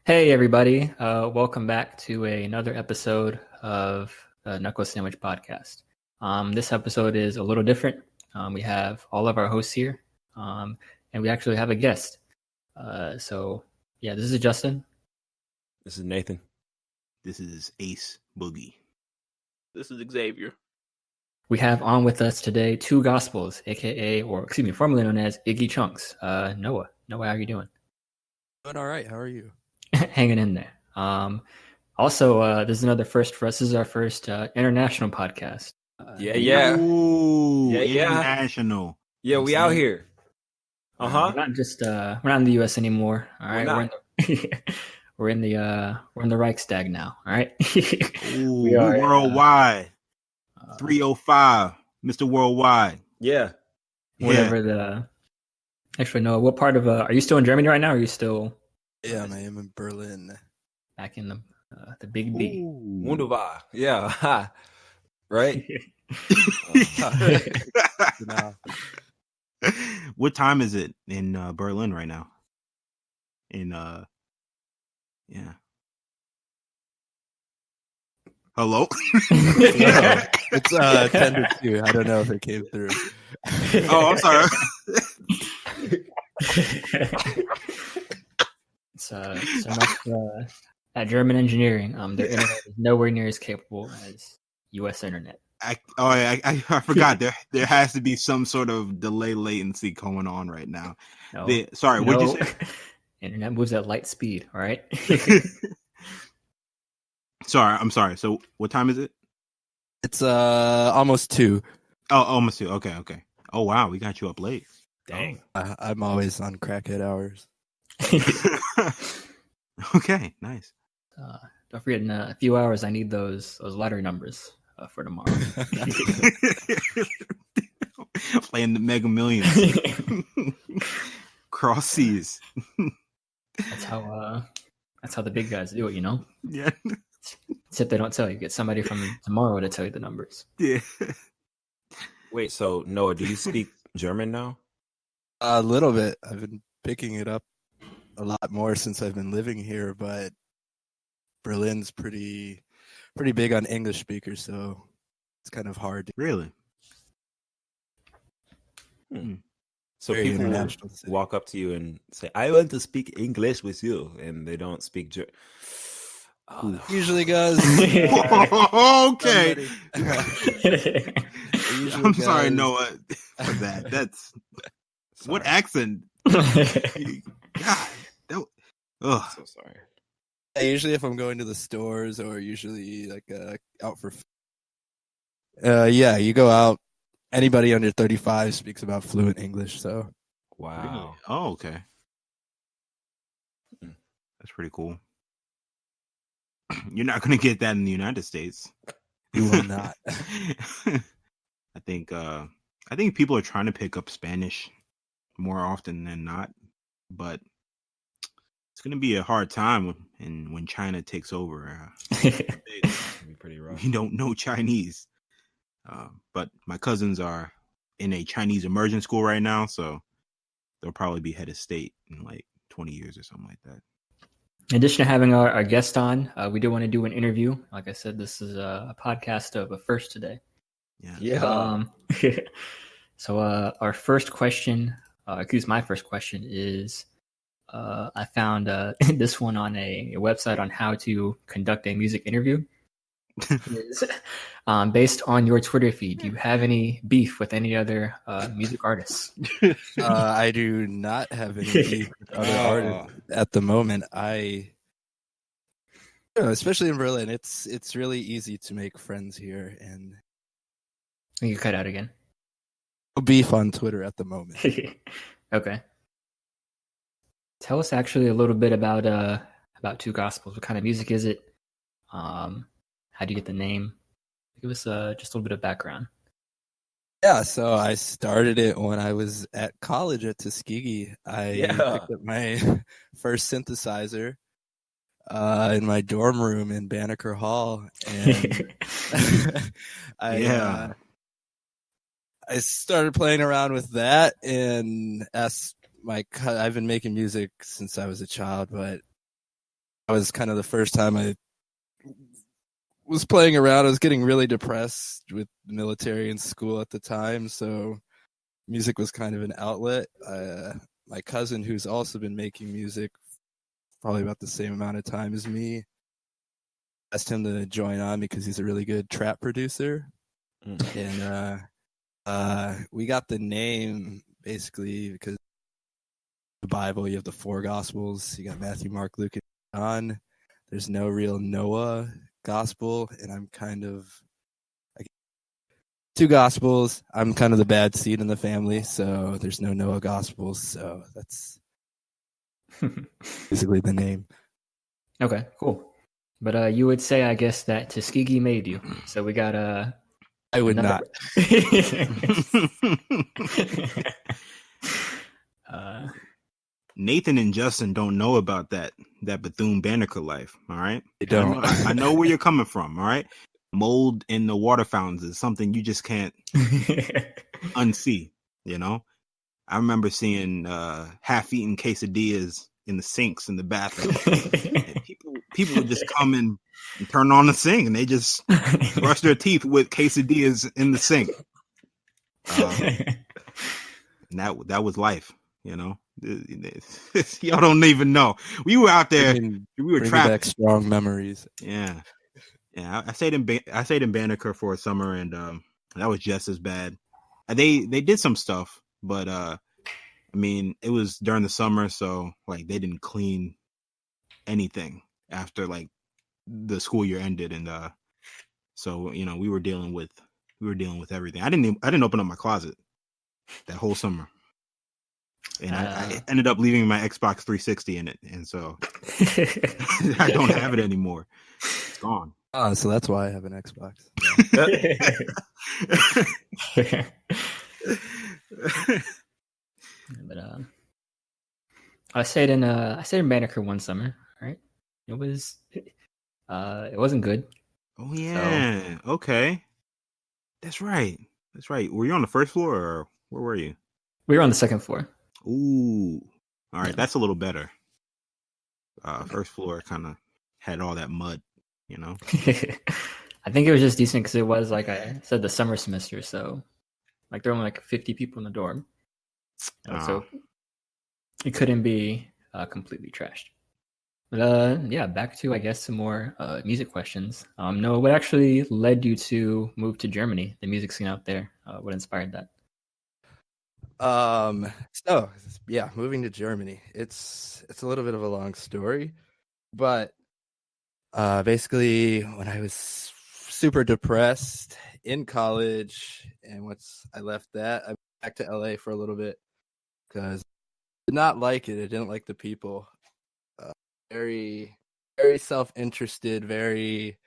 Hey everybody, welcome back to another episode of the Knuckle Sandwich Podcast. This episode is a little different. We have all of our hosts here, and we actually have a guest. This is Justin. This is Nathan. This is Ace Boogie. This is Xavier. We have on with us today two gospels, formerly known as Iggy Chunks. Noah, how are you doing? Doing all right. How are you? Hanging in there. This is another first for us. This is our first international podcast. Ooh, Yeah. international. Yeah, we out here. We're not in the U.S. anymore. All right, we're in the Reichstag now. All right, Ooh, we are worldwide. 305, Mr. Worldwide. Yeah. Actually, no. What part of are you still in Germany right now? Or are you still? Yeah, I am in Berlin. Back in the big B. Wunderbar. Yeah. Right? What time is it in Berlin right now? Hello? It's 10 to 2. I don't know if it came through. Oh, I'm sorry. So much at German engineering. Their internet is nowhere near as capable as U.S. internet. I forgot there has to be some sort of delay latency going on right now. What'd you say? Internet moves at light speed. All right. I'm sorry. So what time is it? It's almost 2. Oh, almost 2. Okay. Oh wow, we got you up late. Dang. I'm always on crackhead hours. Okay, nice. Don't forget, in a few hours, I need those lottery numbers for tomorrow. Playing the Mega Millions. Cross seas. That's how the big guys do it, you know? Yeah. Except they don't tell you. Get somebody from tomorrow to tell you the numbers. Yeah. Wait, so Noah, do you speak German now? A little bit. I've been picking it up a lot more since I've been living here, but Berlin's pretty big on English speakers, so it's kind of hard. Really? So Very people international city. walk up to you and say, "I want to speak English with you," and they don't speak German. Usually goes. Okay. I'm sorry, goes- Noah, for that. That's what accent? God, So sorry. Usually, if I'm going to the stores or usually out for, you go out. Anybody under 35 speaks about fluent English. So, Wow. Really? Oh, okay. That's pretty cool. You're not going to get that in the United States. you will not. I think people are trying to pick up Spanish more often than not, but it's going to be a hard time when China takes over. It'd be pretty rough. We don't know Chinese, but my cousins are in a Chinese immersion school right now, so they'll probably be head of state in like 20 years or something like that. In addition to having our guest on, we do want to do an interview. Like I said, this is a podcast of a first today. Yeah. So our first question, my first question is, I found this one on a website on how to conduct a music interview. Is, based on your Twitter feed, do you have any beef with any other music artists? I do not have any beef with other artists at the moment. Especially in Berlin, it's really easy to make friends here, and You cut out again. no beef on Twitter at the moment. Okay. Tell us actually a little bit about Two Gospels. What kind of music is it? How do you get the name? Give us just a little bit of background. Yeah, so I started it when I was at college at Tuskegee. I picked up my first synthesizer in my dorm room in Banneker Hall, and I started playing around with that and asked I've been making music since I was a child, but was kind of the first time I was playing around. I was getting really depressed with the military and school at the time, so music was kind of an outlet. My cousin, who's also been making music probably about the same amount of time as me, asked him to join on because he's a really good trap producer. And we got the name basically because the Bible, you have the 4 Gospels. You got Matthew, Mark, Luke, and John. There's no real Noah gospel, and I'm kind of 2 Gospels. I'm kind of the bad seed in the family, so there's no Noah Gospels. So that's basically the name. Okay, cool. But you would say, I guess, that Tuskegee made you. So we got I would not. Nathan and Justin don't know about that Bethune-Banneker life. All right, they don't. I know where you're coming from. All right, mold in the water fountains is something you just can't unsee. You know, I remember seeing half-eaten quesadillas in the sinks in the bathroom. And people would just come in and turn on the sink, and they just brush their teeth with quesadillas in the sink. And that was life, you know. Y'all don't even know. We were out there. We were trapped. Back strong memories. Yeah. I stayed in Banneker for a summer, and that was just as bad. They did some stuff, but I mean, it was during the summer, so like they didn't clean anything after like the school year ended, and so you know we were dealing with everything. I didn't open up my closet that whole summer, and I ended up leaving my Xbox 360 in it, and so I don't have it anymore. It's gone. Oh, so that's why I have an Xbox. But I stayed in Banneker one summer. Right, it wasn't good. Oh yeah, so, okay, that's right. Were you on the first floor, or where were you? We were on the second floor. Ooh, all right, yeah. That's a little better. First floor kind of had all that mud, you know. I think it was just decent because it was, like I said, the summer semester, so like there were only like 50 people in the dorm, so it couldn't be completely trashed. But yeah, back to, I guess, some more music questions. Noah, what actually led you to move to Germany? The music scene out there, what inspired that? So yeah, moving to Germany. It's a little bit of a long story, but basically when I was super depressed in college, and once I left that, I went back to LA for a little bit because I did not like it. I didn't like the people. Very, very self-interested, very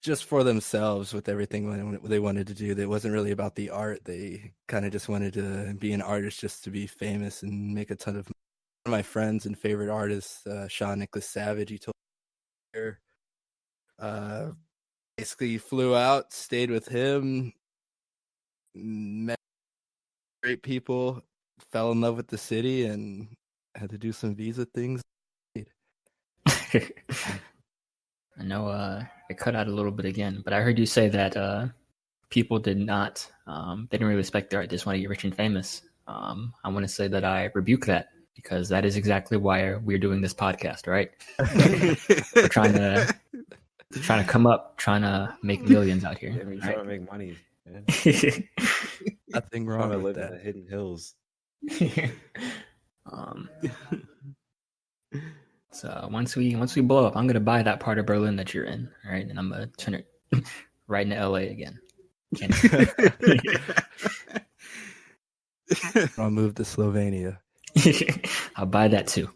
just for themselves with everything they wanted to do. It wasn't really about the art. They kind of just wanted to be an artist just to be famous and make a ton of money. One of my friends and favorite artists, Sean Nicholas Savage, he told me, basically flew out, stayed with him, met great people, fell in love with the city, and had to do some visa things. I know it cut out a little bit again, but I heard you say that people did not, they didn't really respect the art, they just want to get rich and famous. I want to say that I rebuke that, because that is exactly why we're doing this podcast, right? We're trying to come up, trying to make millions out here. Yeah, we're trying to make money. Man. Nothing wrong with live that. in the hidden hills. So once we blow up, I'm gonna buy that part of Berlin that you're in, all right? And I'm gonna turn it right into LA again. I'll move to Slovenia. I'll buy that too.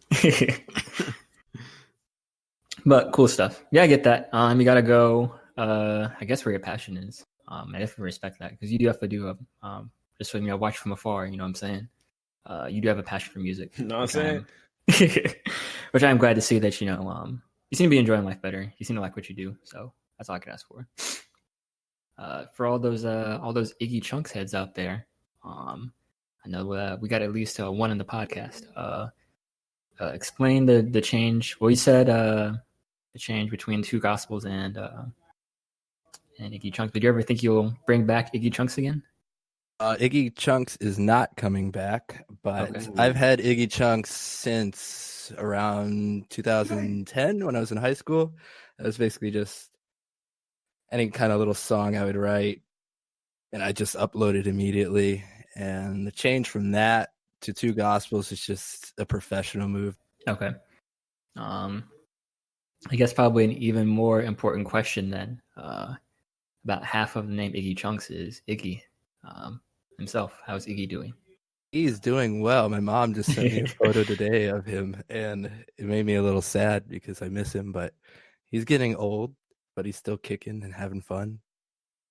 But cool stuff. Yeah, I get that. You gotta go. I guess where your passion is. I definitely respect that, because you do have to do just so watch from afar. You know what I'm saying? You do have a passion for music. You know what I'm saying? Which I'm glad to see that you seem to be enjoying life better. You seem to like what you do, so that's all I could ask for. For all those Iggy Chunks heads out there, I know we got at least one in the podcast. explain the change. Well, you said the change between Two Gospels and Iggy Chunks. Did you ever think you'll bring back Iggy Chunks again? Iggy Chunks is not coming back, but Okay. I've had Iggy Chunks since around 2010 when I was in high school. It was basically just any kind of little song I would write, and I just uploaded immediately. And the change from that to Two Gospels is just a professional move. Okay. I guess probably an even more important question then. About half of the name Iggy Chunks is Iggy himself. How's Iggy doing? He's doing well. My mom just sent me a photo today of him, and it made me a little sad because I miss him, but he's getting old, but he's still kicking and having fun.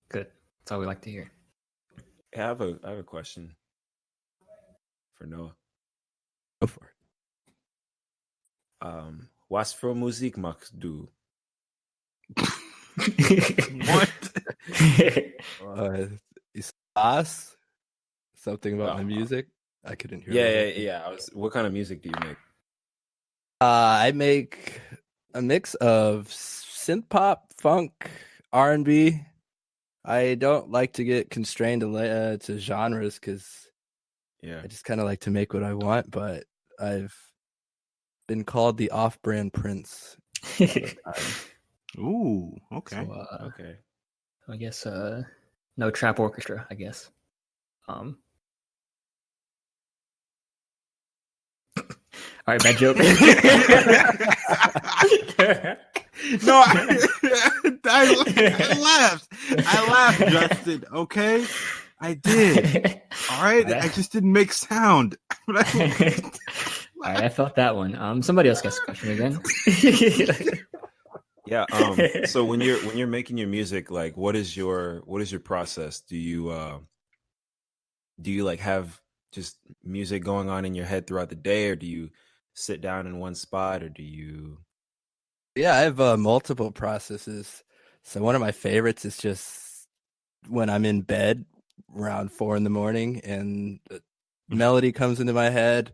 Good. That's all we like to hear. I have a question for Noah. Go for it. Was für Musik machst du? What? Is something about my music? I couldn't hear. Yeah. What kind of music do you make? I make a mix of synth pop, funk, R&B. I don't like to get constrained to genres because I just kind of like to make what I want. But I've been called the off-brand Prince. Ooh, okay. So, Okay. I guess no trap orchestra, I guess. All right, bad joke. No, I laughed. I laughed, Justin. Okay, I did. All right, I just didn't make sound. All right, I felt that one. Somebody else gets a question again. Yeah. So when you're making your music, like, what is your process? Do you like have just music going on in your head throughout the day, or do you sit down in one spot, or do you? Yeah, I have multiple processes. So one of my favorites is just when I'm in bed around 4 a.m. and a melody comes into my head,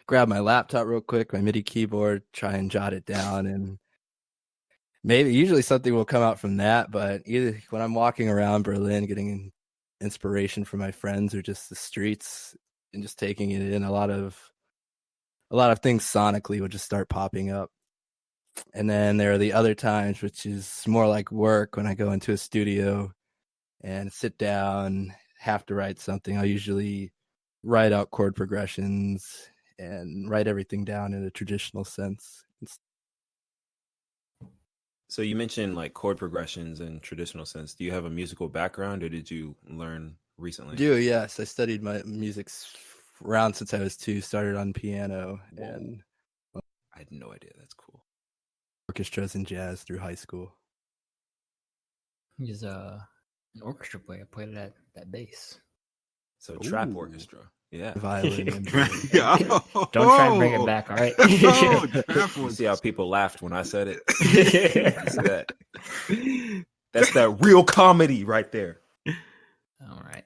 grab my laptop real quick, my MIDI keyboard, try and jot it down, and usually something will come out from that. But either when I'm walking around Berlin getting inspiration from my friends or just the streets and just taking it in, a lot of things sonically would just start popping up. And then there are the other times, which is more like work, when I go into a studio and sit down, have to write something. I'll usually write out chord progressions and write everything down in a traditional sense. So you mentioned like chord progressions in traditional sense. Do you have a musical background, or did you learn recently? I do, yes. I studied my music around since I was 2, started on piano. Whoa. And I had no idea. That's cool. Orchestras and jazz through high school. He's an orchestra player, played that bass. So trap orchestra. Yeah. Violin. Don't try and bring it back, all right? You see how people laughed when I said it? You see that? That's that real comedy right there. All right.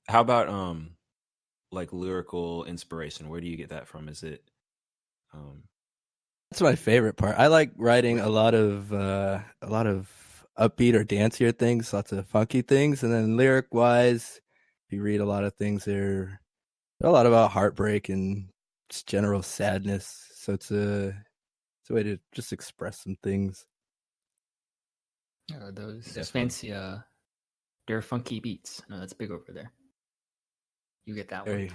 How about like lyrical inspiration? Where do you get that from? Is it That's my favorite part. I like writing a lot of upbeat or dancier things, lots of funky things, and then lyric wise, if you read a lot of things, they're a lot about heartbreak and just general sadness. So it's a way to just express some things. Those fancy they're funky beats. No, that's big over there. You get that one.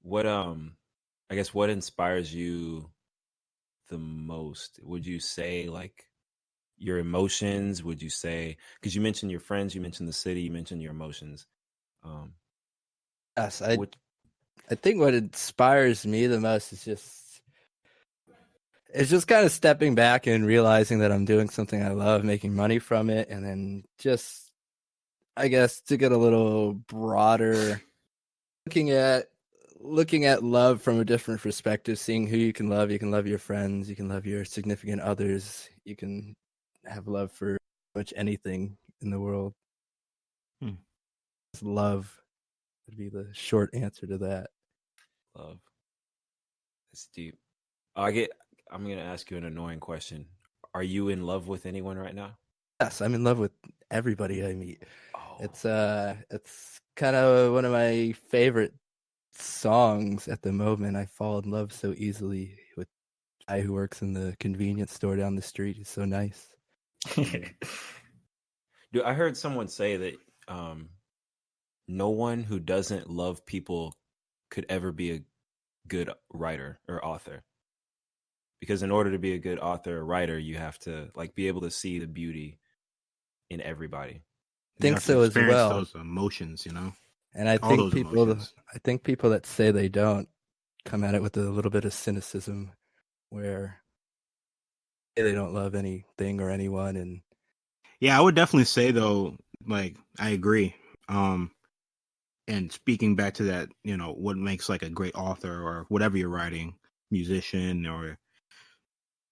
What I guess what inspires you the most? Would you say like your emotions? Would you say, because you mentioned your friends, you mentioned the city, you mentioned your emotions? Yes, I think what inspires me the most is just kind of stepping back and realizing that I'm doing something I love, making money from it, and then just, I guess, to get a little broader, looking at love from a different perspective, seeing who you can love your friends, you can love your significant others, you can have love for much anything in the world. Love would be the short answer to that. Love. It's deep. I'm going to ask you an annoying question. Are you in love with anyone right now? Yes, I'm in love with everybody I meet. Oh, It's kind of one of my favorite songs at the moment. I fall in love so easily with a guy who works in the convenience store down the street. He's so nice. dude, I heard someone say that no one who doesn't love people could ever be a good writer or author. Because in order to be a good author or writer, you have to like be able to see the beauty in everybody. You Think have to so as experience well. those emotions, you know. And I All think those people emotions. that say they don't come at it with a little bit of cynicism, where they don't love anything or anyone. And Yeah, I would definitely say though, like I agree. And speaking back to that, you know, what makes like a great author or whatever you're writing, musician or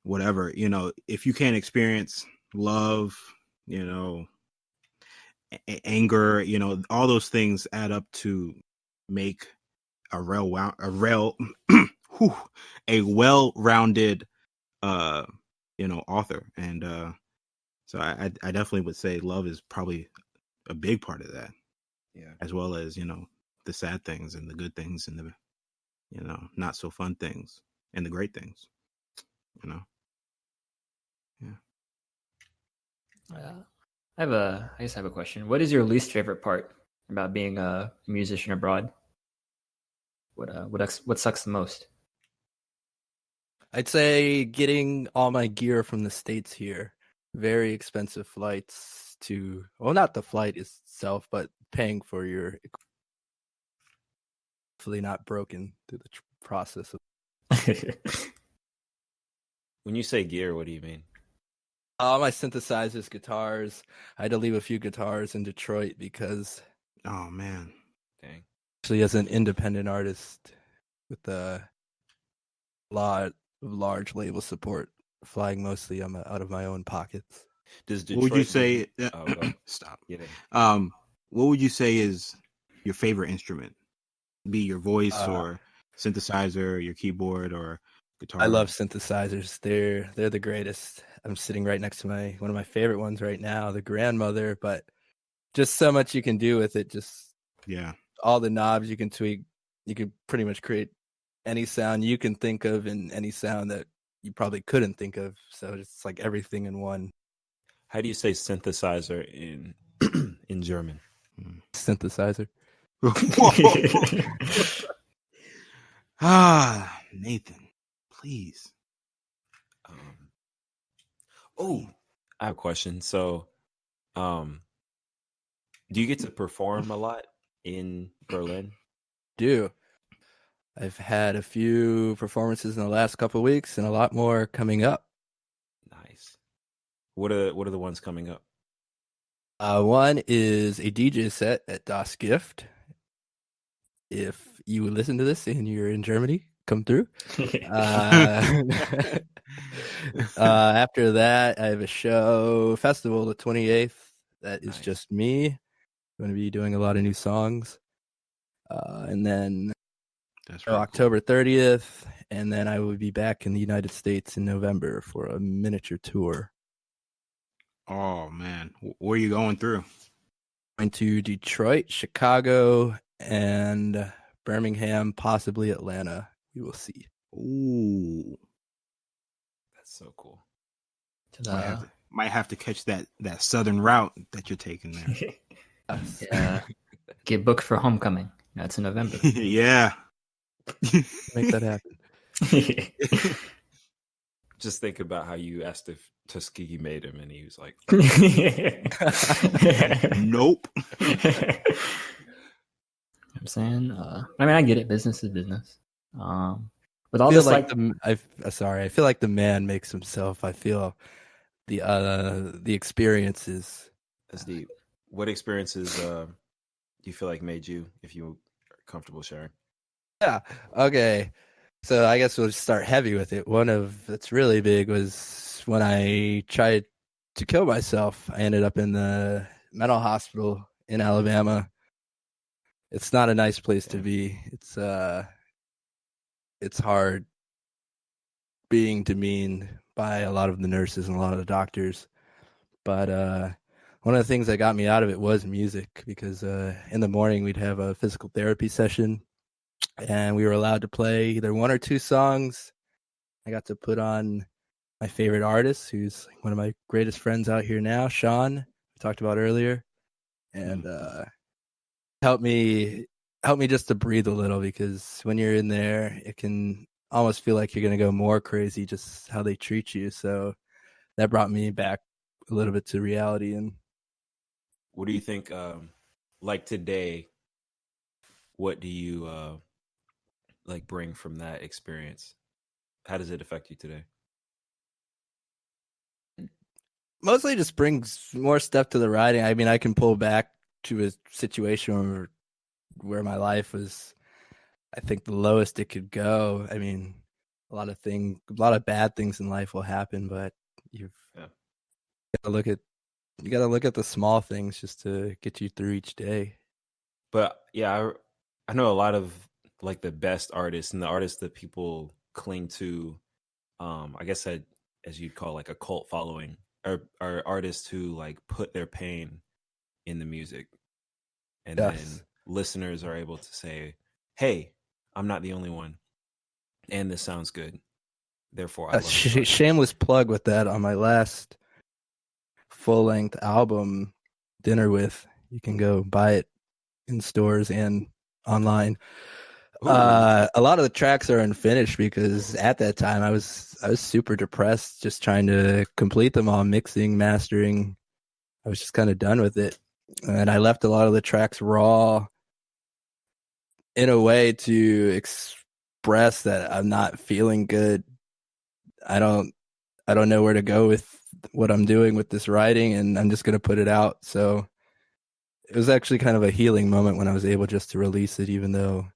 whatever, you know, if you can't experience love, you know, anger, you know, all those things add up to make a well-rounded you know, author. And so I definitely would say love is probably a big part of that. Yeah. As well as, you know, the sad things and the good things and the, you know, not so fun things and the great things, you know. Yeah. I guess I have a question. What is your least favorite part about being a musician abroad? What sucks the most? I'd say getting all my gear from the States here. Very expensive flights to, well, not the flight itself, but paying for your, hopefully not broken through the process of. When you say gear, what do you mean? All my synthesizers, guitars. I had to leave a few guitars in Detroit because, Oh man. Dang. actually, as an independent artist with a lot of large label support, flying mostly out of my own pockets. Does Detroit What would you say? Stop. Yeah. What would you say is your favorite instrument? Be your voice or synthesizer, your keyboard or guitar? I love synthesizers. They're the greatest. I'm sitting right next to one of my favorite ones right now, the Grandmother. But just so much you can do with it. Just all the knobs you can tweak. You can pretty much create any sound you can think of and any sound that you probably couldn't think of. So it's like everything in one. How do you say synthesizer in in German? Synthesizer. Nathan, please. I have a question. So, do you get to perform a lot in Berlin? Do. I've had a few performances in the last couple of weeks and a lot more coming up. Nice. What are the ones coming up? One is a DJ set at Das Gift. If you listen to this and you're in Germany, come through. After that, I have a festival the 28th. That is just me. I'm going to be doing a lot of new songs. And then October 30th. And then I will be back in the United States in November for a miniature tour. Oh, man. Where are you going through? Going to Detroit, Chicago, and Birmingham, possibly Atlanta. We will see. Ooh. That's so cool. Might have to catch that southern route that you're taking there. Yeah. Get booked for Homecoming. That's in November. Yeah. Make that happen. Just think about how you asked if Tuskegee made him, and he was like, "Nope." I'm saying, I mean, I get it. Business is business. With all I feel this, I feel like the man makes himself. I feel the experiences. That's deep. What experiences do you feel like made you, if you are comfortable sharing? Yeah. Okay. So I guess we'll just start heavy with it. One of that's really big was when I tried to kill myself. I ended up in the mental hospital in Alabama it's not a nice place to Dang. be. It's hard being demeaned by a lot of the nurses and a lot of the doctors. But one of the things that got me out of it was music, because in the morning we'd have a physical therapy session and we were allowed to play either one or two songs. I got to put on my favorite artist, who's one of my greatest friends out here now, Sean, we talked about earlier, and helped me just to breathe a little, because when you're in there, it can almost feel like you're going to go more crazy just how they treat you. So that brought me back a little bit to reality. And what do you think? Like today, what do you like bring from that experience? How does it affect you today? mostly just brings more stuff to the writing. I mean, I can pull back to a situation where my life was, I think, the lowest it could go. I mean, a lot of bad things in life will happen, but you've got to look at the small things just to get you through each day. But yeah, I know a lot of like the best artists and the artists that people cling to. I guess that, as you'd call like a cult following, are artists who like put their pain in the music, and Yes. then listeners are able to say, "Hey, I'm not the only one, and this sounds good. Therefore, I love this artist." Shameless plug with that. On my last full-length album, Dinner With, you can go buy it in stores and online. A lot of the tracks are unfinished because at that time I was super depressed, just trying to complete them all, mixing, mastering. I was just kind of done with it, and I left a lot of the tracks raw in a way to express that I'm not feeling good. I don't know where to go with what I'm doing with this writing, and I'm just going to put it out. So it was actually kind of a healing moment when I was able just to release it, even though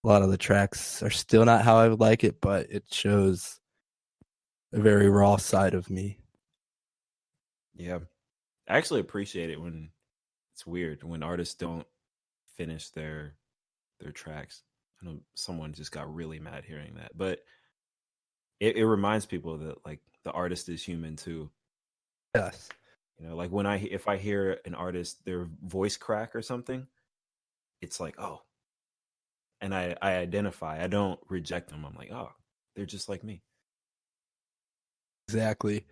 a lot of the tracks are still not how I would like it, but it shows a very raw side of me. Yeah, I actually appreciate it when it's weird when artists don't finish their tracks. I know someone just got really mad hearing that, but it reminds people that like the artist is human too. Yes. You know, like if I hear an artist, their voice crack or something, it's like, oh, and I identify. I don't reject them. I'm like, oh, they're just like me. Exactly.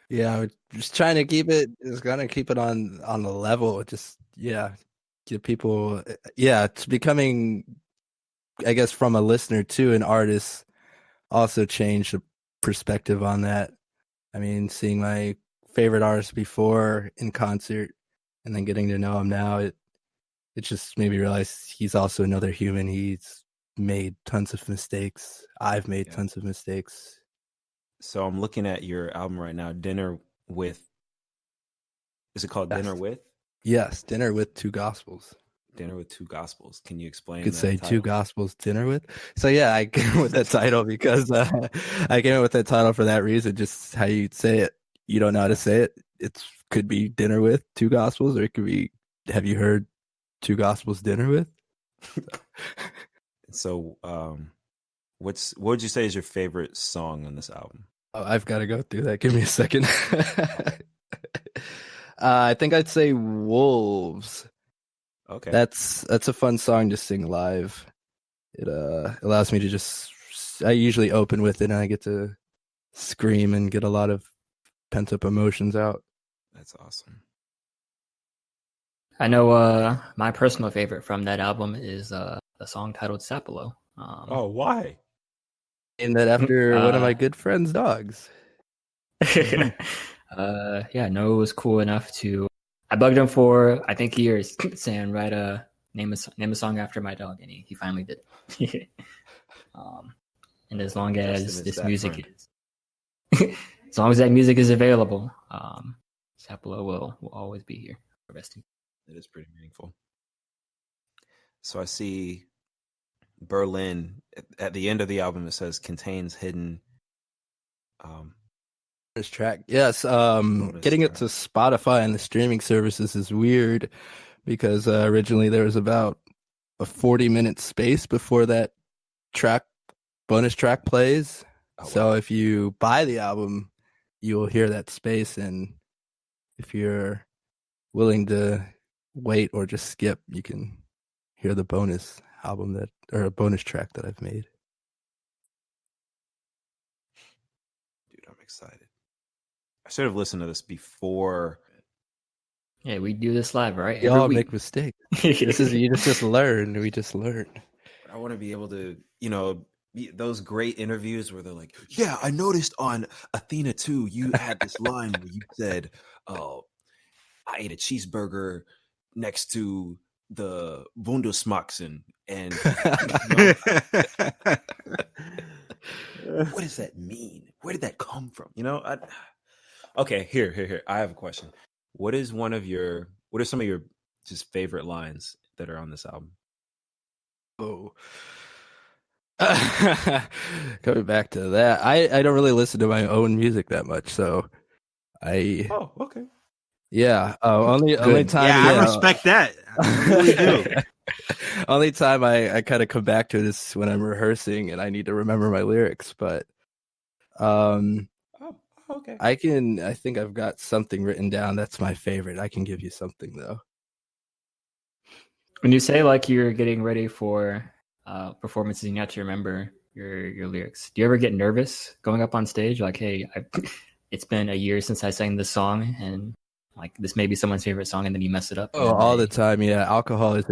Yeah, we're just trying to keep it. It's gonna keep it on the level. Just get people. Yeah, it's becoming, I guess, from a listener to an artist, also changed the perspective on that. I mean, seeing my favorite artist before in concert, and then getting to know him now, it just made me realize he's also another human. He's made tons of mistakes. I've made tons of mistakes. So I'm looking at your album right now, Dinner With. Is it called Dinner With? Yes, Dinner with Two Gospels. Dinner with Two Gospels. Can you explain? You could that say title? Two Gospels Dinner With. So yeah, I came with that title because I came up with that title for that reason. Just how you say it. You don't know how to say it. It could be Dinner With Two Gospels, or it could be, have you heard Two Gospels Dinner With? So, what would you say is your favorite song on this album? Oh, I've got to go through that. Give me a second. I think I'd say Wolves. Okay. That's a fun song to sing live. It allows me to I usually open with it and I get to scream and get a lot of pent up emotions out. That's awesome. I know my personal favorite from that album is a song titled Sapelo. Why? And that after one of my good friend's dogs. Yeah, Noah was cool enough to. I bugged him for I think years, saying name a song after my dog, and he finally did. And as long as this music as long as that music is available, Sapelo will always be here. Resting. It is pretty meaningful. So I see Berlin at the end of the album. It says contains hidden. This track, yes. Getting it to Spotify and the streaming services is weird because originally there was about a 40-minute space before that bonus track plays. Oh, So wow. if you buy the album, you will hear that space, and if you're willing to wait or just skip, you can hear the bonus album or a bonus track that I've made. Dude, I'm excited. I should have listened to this before. Yeah, we do this live, right? We Every all week. make mistakes. This is you just learn. We just learn. I want to be able to, those great interviews where they're like, yeah, I noticed on Athena 2, you had this line where you said, oh, I ate a cheeseburger next to the Bundesmaxen. And what does that mean? Where did that come from? Okay, here. I have a question. What are some of your just favorite lines that are on this album? Oh. Coming back to that, I don't really listen to my own music that much, so Oh, okay. Yeah, only time. Yeah, I respect that. I really do. Only time I kind of come back to it is when I'm rehearsing and I need to remember my lyrics. But okay. I think I've got something written down that's my favorite. I can give you something though. When you say like you're getting ready for performances and you have to remember your lyrics, do you ever get nervous going up on stage? Like, hey, it's been a year since I sang this song, and like this may be someone's favorite song, and then you mess it up. Oh, all the time. Yeah, alcohol is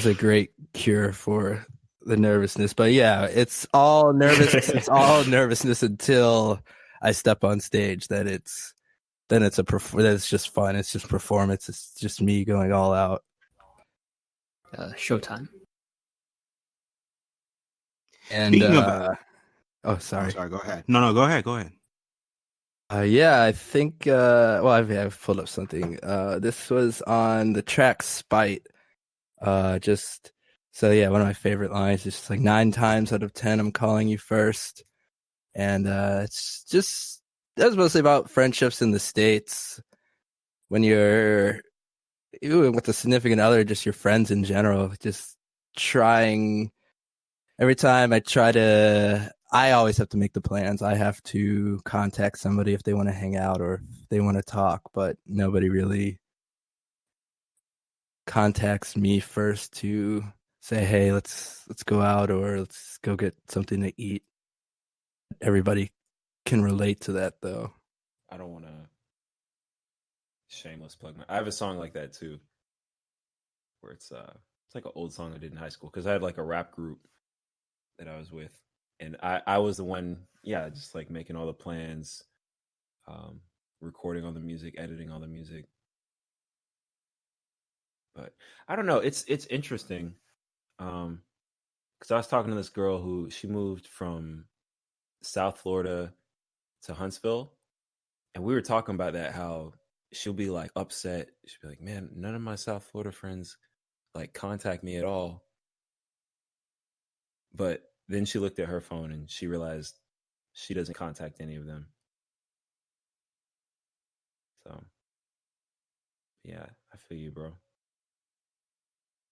a great cure for the nervousness. But yeah, it's all nervous. It's all nervousness until I step on stage. Then it's just fun. It's just performance. It's just me going all out. Showtime. And speaking of, sorry. Go ahead. No, go ahead. Yeah, I think. I've pulled up something. This was on the track "Spite." One of my favorite lines is just like 9 times out of 10, I'm calling you first, and it's just that's mostly about friendships in the States. When you're even with a significant other, just your friends in general, just trying. Every time I always have to make the plans. I have to contact somebody if they want to hang out or if they want to talk, but nobody really contacts me first to say, hey, let's go out or let's go get something to eat. Everybody can relate to that though. I don't want to shameless plug I have a song like that too, where it's like an old song I did in high school because I had like a rap group that I was with, and I was the one, just like making all the plans, recording all the music, editing all the music. But I don't know, it's interesting, because I was talking to this girl who she moved from South Florida to Huntsville, and we were talking about that, how she'll be like upset. She'll be like, man, none of my South Florida friends like contact me at all. But then she looked at her phone and she realized she doesn't contact any of them. So, yeah, I feel you, bro.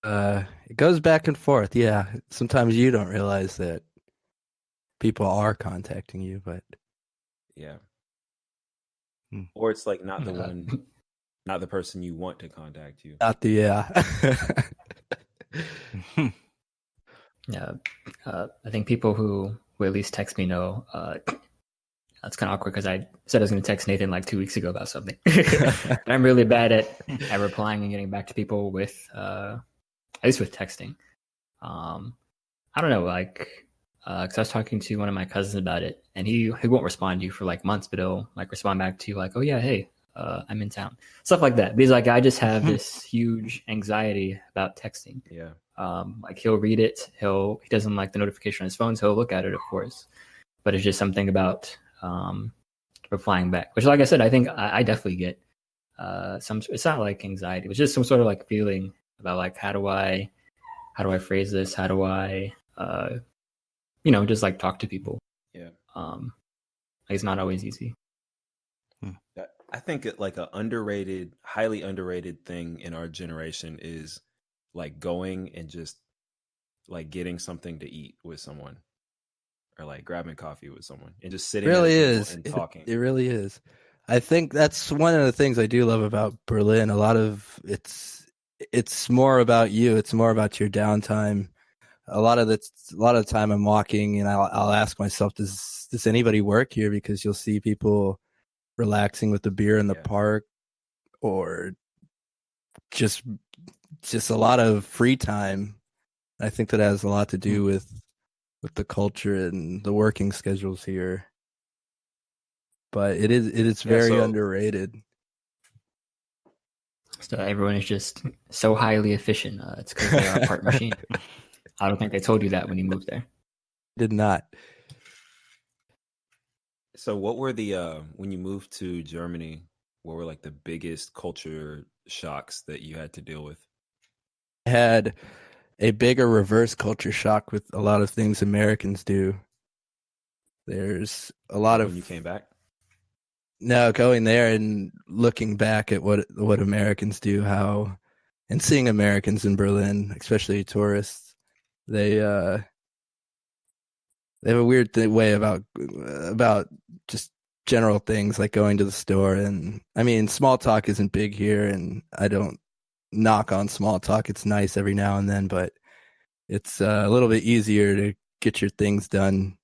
It goes back and forth. Yeah, sometimes you don't realize that people are contacting you, but yeah, or it's like not the one, not the person you want to contact you. Not the Yeah, I think people who at least text me know. That's kind of awkward because I said I was going to text Nathan like 2 weeks ago about something. But I'm really bad at replying and getting back to people with, at least with texting. I don't know, like, because I was talking to one of my cousins about it, and he won't respond to you for like months, but he'll like respond back to you like, oh yeah, hey, I'm in town, stuff like that. Because like I just have this huge anxiety about texting. Yeah. Like he'll read it, he doesn't like the notification on his phone, so he'll look at it, of course. But it's just something about replying back, which, like I said, I think I definitely get some. It's not like anxiety; it's just some sort of like feeling about like how do I phrase this? How do I, just like talk to people? Yeah. It's not always easy. I think like a highly underrated thing in our generation is like going and just like getting something to eat with someone, or like grabbing coffee with someone and just sitting at a Really table is. and talking. It really is. I think that's one of the things I do love about Berlin. A lot of it's more about you. It's more about your downtime. A lot of the time I'm walking and I'll ask myself, does anybody work here? Because you'll see people relaxing with the beer in the Yeah. park, or just a lot of free time. I think that has a lot to do with the culture and the working schedules here. But it is very underrated. So everyone is just so highly efficient. It's because they're a part machine. I don't think they told you that when you moved there. Did not. So what were the when you moved to Germany, what were like the biggest culture shocks that you had to deal with? I had a bigger reverse culture shock with a lot of things Americans do. There's a lot when of you came back? No, going there and looking back at what Americans do, and seeing Americans in Berlin, especially tourists, they have a weird way about just general things like going to the store. And I mean, small talk isn't big here, and I don't knock on small talk. It's nice every now and then, but it's a little bit easier to get your things done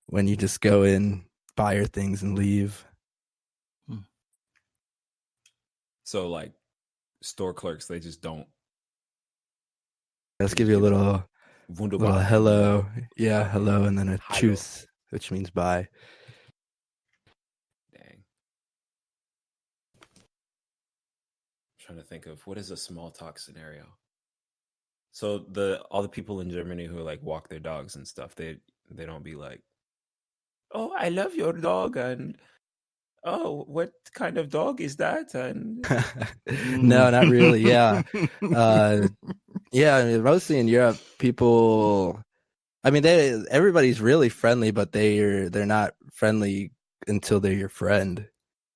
when you just go in, buy your things, and leave. So like store clerks, they just don't. Let's give you a little Wunderbar. hello. Yeah, Okay. hello, and then a Hallo. tschüss, which means bye. Dang. I'm trying to think of what is a small talk scenario. So all the people in Germany who like walk their dogs and stuff, they don't be like, "Oh, I love your dog," and "Oh, what kind of dog is that?" And No, not really. Yeah. Yeah, I mean, mostly in Europe, people, I mean, everybody's really friendly, but they're not friendly until they're your friend.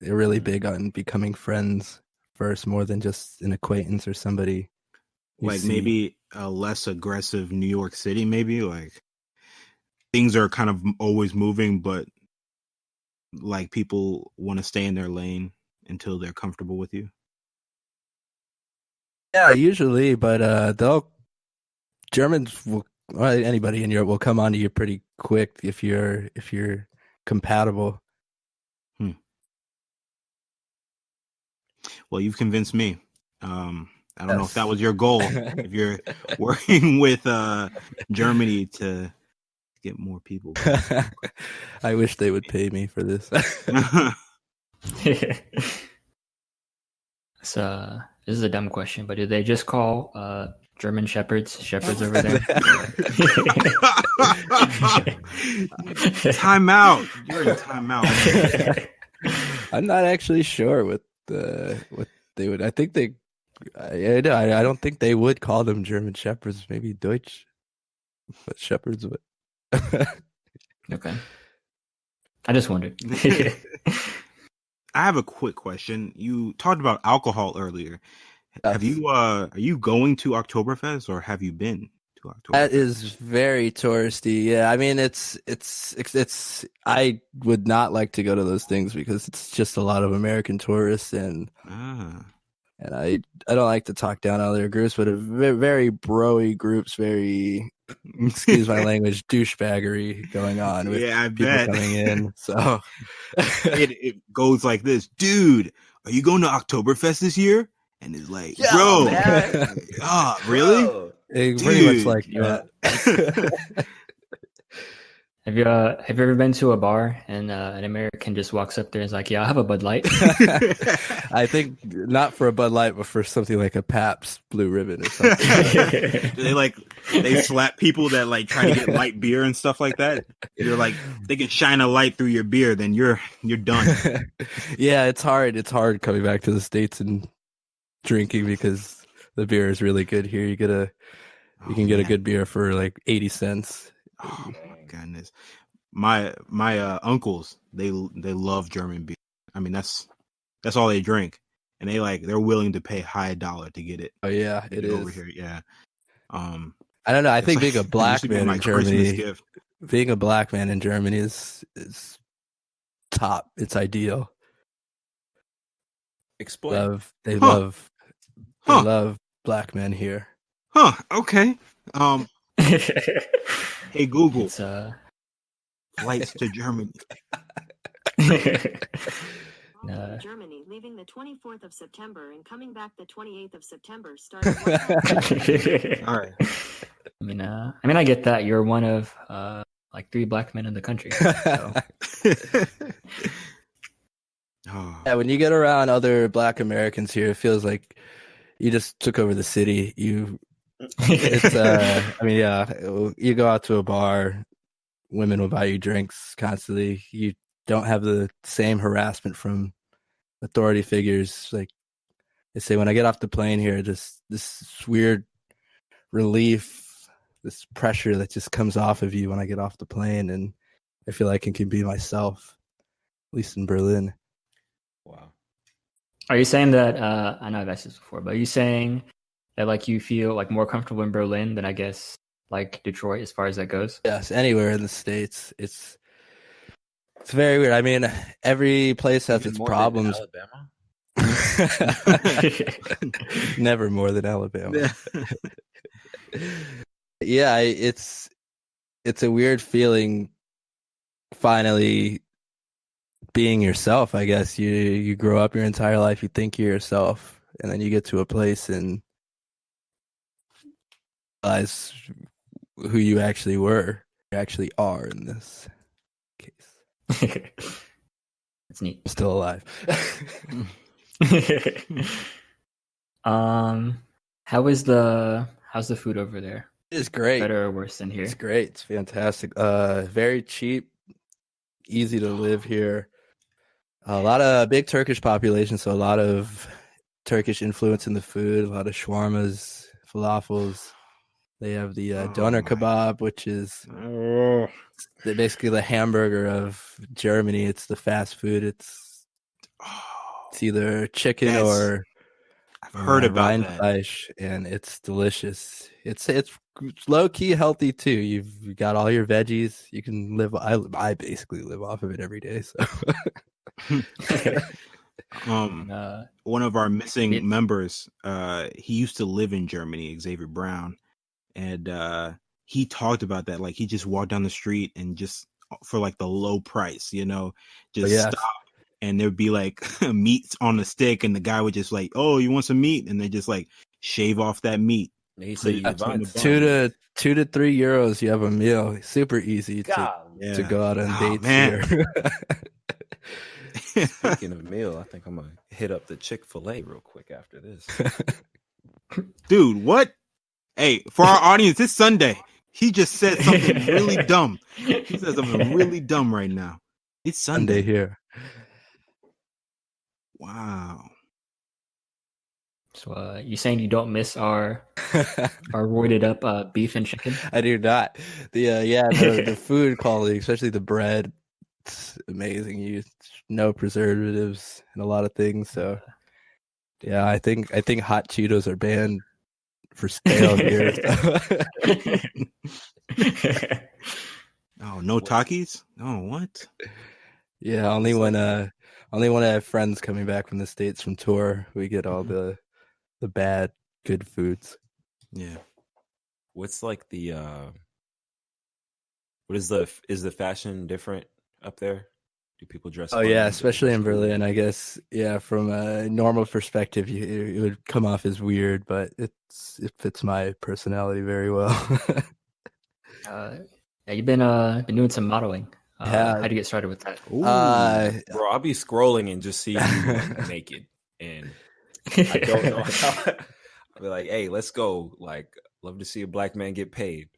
They're really big on becoming friends first, more than just an acquaintance or somebody you like see. maybe a less aggressive New York City, maybe like things are kind of always moving, but like people want to stay in their lane until they're comfortable with you. Yeah, usually, but Germans will, well, anybody in Europe will come onto you pretty quick if you're compatible. Well, you've convinced me. I don't know if that was your goal. If you're working with Germany to get more people. I wish they would pay me for this. So this is a dumb question, but did they just call German shepherds over there? Time out. You're in timeout. I'm not actually sure what they would. I think I don't think they would call them German shepherds. Maybe Deutsch, but shepherds would. Okay. I just wondered. I have a quick question. You talked about alcohol earlier. Yes. Have you are you going to Oktoberfest, or have you been to Oktoberfest? That is very touristy. Yeah, I mean it's I would not like to go to those things because it's just a lot of American tourists, and I don't like to talk down other groups, but very broy groups, very excuse my language, douchebaggery going on with people coming in. So it goes like this, dude. Are you going to Oktoberfest this year? And it's like, yeah, bro, man. really? Bro. Pretty much like that. Have you ever been to a bar and an American just walks up there and is like, "Yeah, I'll have a Bud Light"? I think not for a Bud Light, but for something like a Pabst Blue Ribbon or something. they slap people that like try to get light beer and stuff like that. You're like, they can shine a light through your beer, then you're done. Yeah, it's hard. It's hard coming back to the States and drinking because the beer is really good here. You can get a good beer for like 80 cents. Oh my goodness. My uncles, they love German beer. I mean, that's all they drink. and they're willing to pay high dollar to get it. Oh yeah, to get it over is. here. Yeah. I don't know. I think being a it black should be man my in Christmas Germany, gift. being a black man in Germany is top. It's ideal. Explain. They Huh. love black men here. Huh. Okay. Hey Google, It's flights to Germany. Germany, leaving the 24th of September and coming back the 28th of September. Starting. All right. I mean, I get that you're one of like 3 black men in the country. So. Yeah, when you get around other black Americans here, it feels like you just took over the city. It's I mean, yeah, you go out to a bar, women will buy you drinks constantly. You don't have the same harassment from authority figures. Like they say, when I get off the plane here, this weird relief, this pressure that just comes off of you when I get off the plane, and I feel like I can be myself, at least in Berlin. Wow. Are you saying that I know I've asked this before, but are you saying that like you feel like more comfortable in Berlin than I guess like Detroit as far as that goes? Yes, anywhere in the States. It's very weird. I mean, every place has its problems. Alabama? Never more than Alabama. Yeah, it's a weird feeling finally being yourself. I guess you grow up your entire life, you think you're yourself, and then you get to a place and realize who you actually are in this case. It's neat. I'm still alive. How's the food over there? It's great. Better or worse than here? It's great. It's fantastic. Very cheap, easy to live here. A lot of big Turkish population, so a lot of Turkish influence in the food. A lot of shawarmas, falafels. They have the doner kebab, which is basically the hamburger of Germany. It's the fast food. It's either chicken or I've heard about that, Rindfleisch, and it's delicious. It's low key healthy too. You've got all your veggies. You can live. I basically live off of it every day. So. One of our missing members, he used to live in Germany, Xavier Brown, and he talked about that. Like he just walked down the street and just for like the low price, stop, and there'd be like meat on the stick, and the guy would just like, "Oh, you want some meat?" And they just like shave off that meat. He said €2 to €3, you have a meal. Super easy to go out on dates here. Speaking of meal, I think I'm gonna hit up the Chick-fil-A real quick after this. Dude, what? Hey, for our audience, it's Sunday. He just said something really dumb. He said something really dumb right now. It's Sunday here. Wow. So you saying you don't miss our roided up beef and chicken? I do not. The food quality, especially the bread, it's amazing. You use no preservatives and a lot of things. So yeah, I think hot Cheetos are banned for sale here. Oh, no Takis? Oh, what? Yeah, only when I have friends coming back from the States from tour, we get all the bad good foods. Yeah. What's like the is the fashion different up there? Do people dress? Oh yeah, especially in Berlin, I guess. Yeah, from a normal perspective, it would come off as weird, but it fits my personality very well. Yeah, you've been doing some modeling. How do you get started with that? Bro, I'll be scrolling and just see you like, naked, and I don't know how. I'll be like, "Hey, let's go!" Like, love to see a black man get paid.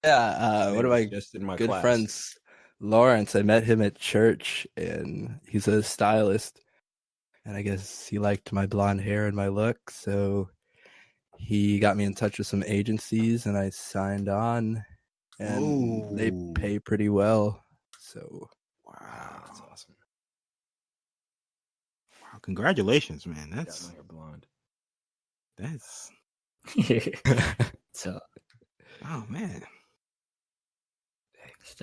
Yeah, one of my just in my good class. friends, Lawrence. I met him at church, and he's a stylist. And I guess he liked my blonde hair and my look, so he got me in touch with some agencies, and I signed on. And they pay pretty well. So wow, that's awesome. congratulations, man. Got my hair blonde. That's So, oh man. just,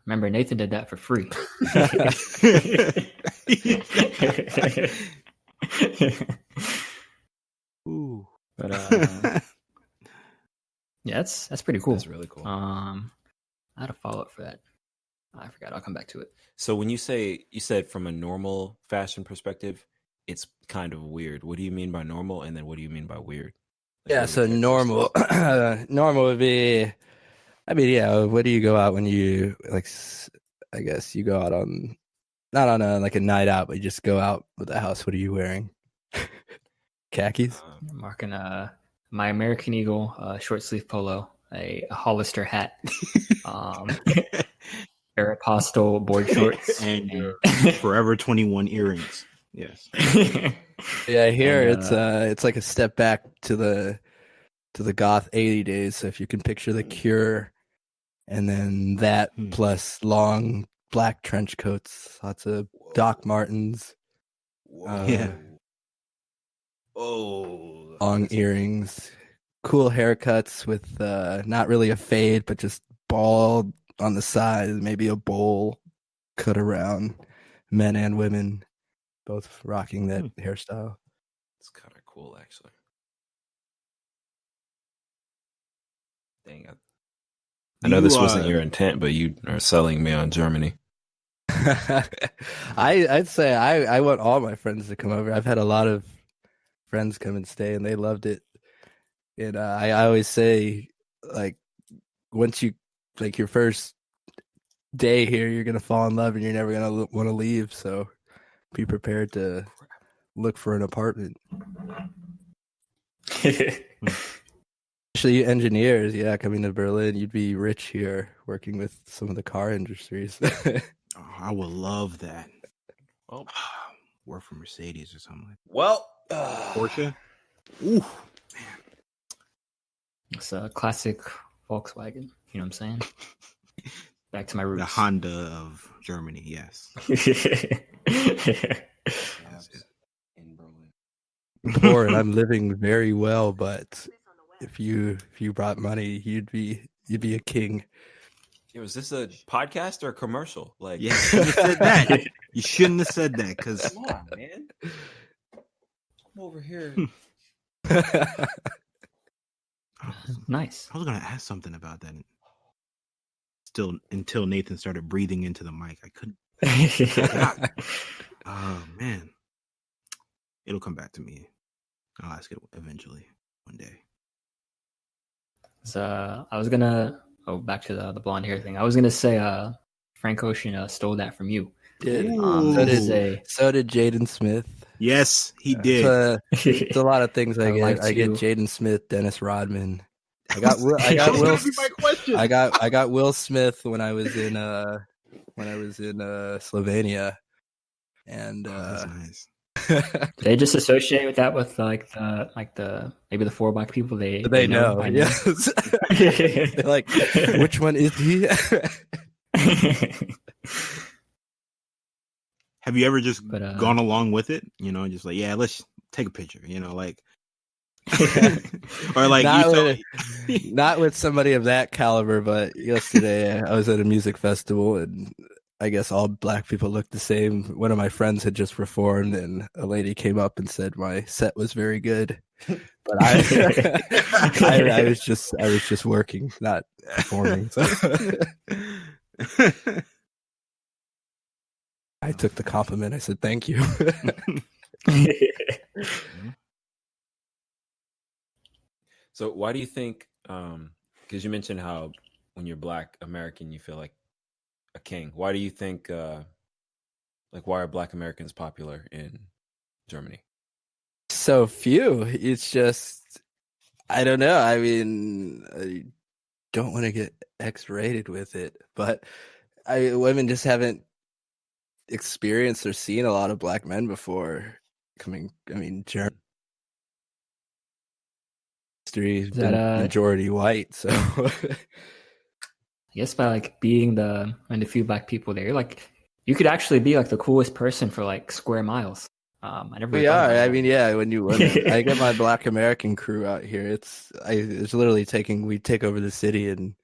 remember Nathan did that for free. Ooh. But yeah, that's pretty cool. That's really cool. I had a follow up for that. I forgot. I'll come back to it. So when you said from a normal fashion perspective, it's kind of weird. What do you mean by normal? And then what do you mean by weird? Like, Yeah, what are the so normal normal would be, I mean, yeah, what do you go out when you, like, I guess you go out on, not on a night out, but you just go out with the house. What are you wearing? Khakis? I'm marking my American Eagle short sleeve polo, a Hollister hat, Aeropostale board shorts, and your Forever 21 earrings. Yes. Yeah, here And, it's like a step back to the goth 80 days. So if you can picture the Cure, and then that plus long black trench coats, lots of Doc Martens, Yeah. long earrings, cool haircuts with not really a fade, but just bald on the side, maybe a bowl cut around. Men and women both rocking that hairstyle. It's kind of cool, actually. Dang, I know this wasn't your intent, but you are selling me on Germany. I'd say I want all my friends to come over. I've had a lot of friends come and stay, and they loved it. And I always say, like, once you, like, your first day here, you're gonna fall in love, and you're never gonna want to leave. So be prepared to look for an apartment. Especially engineers, yeah, coming to Berlin, you'd be rich here working with some of the car industries. I would love that. Well, work for Mercedes or something like that. Well, Porsche. Ooh, man. It's a classic Volkswagen. You know what I'm saying? Back to my roots. The Honda of Germany, yes. in Berlin. Poor, and I'm living very well, but if you brought money, you'd be a king. Yo, is this a podcast or a commercial? Like, yeah, you said that. You shouldn't have said that, because come on, man. I'm over here. Nice. I was gonna ask something about that. Still, until Nathan started breathing into the mic, I couldn't. Oh man, it'll come back to me. I'll ask it eventually, one day. So I was gonna back to the blonde hair thing. I was gonna say Frank Ocean stole that from you. Did So did Jaden Smith. Yes, he did. It's a lot of things I get. I get Jaden Smith, Dennis Rodman. I got Will. I got Will Smith when I was in Slovenia, and that's nice. They just associate with that with maybe the 4 black people they know. Yes. They're like, which one is he? Have you ever just gone along with it? You know, just like, yeah, let's take a picture. You know, like, or like not with somebody of that caliber. But yesterday I was at a music festival, and I guess all black people looked the same. One of my friends had just performed, and a lady came up and said my set was very good. But I was just working, not performing. So. I took the compliment. I said, thank you. So why do you think, because you mentioned how when you're Black American, you feel like a king. Why do you think, why are Black Americans popular in Germany? So few. It's just, I don't know. I mean, I don't want to get X-rated with it, but women just haven't experienced or seen a lot of black men before German history has been majority white, so I guess by being the few black people there, you could actually be the coolest person for square miles. I never We really thought are. about I that. mean, yeah. When I get my Black American crew out here, it's literally we take over the city and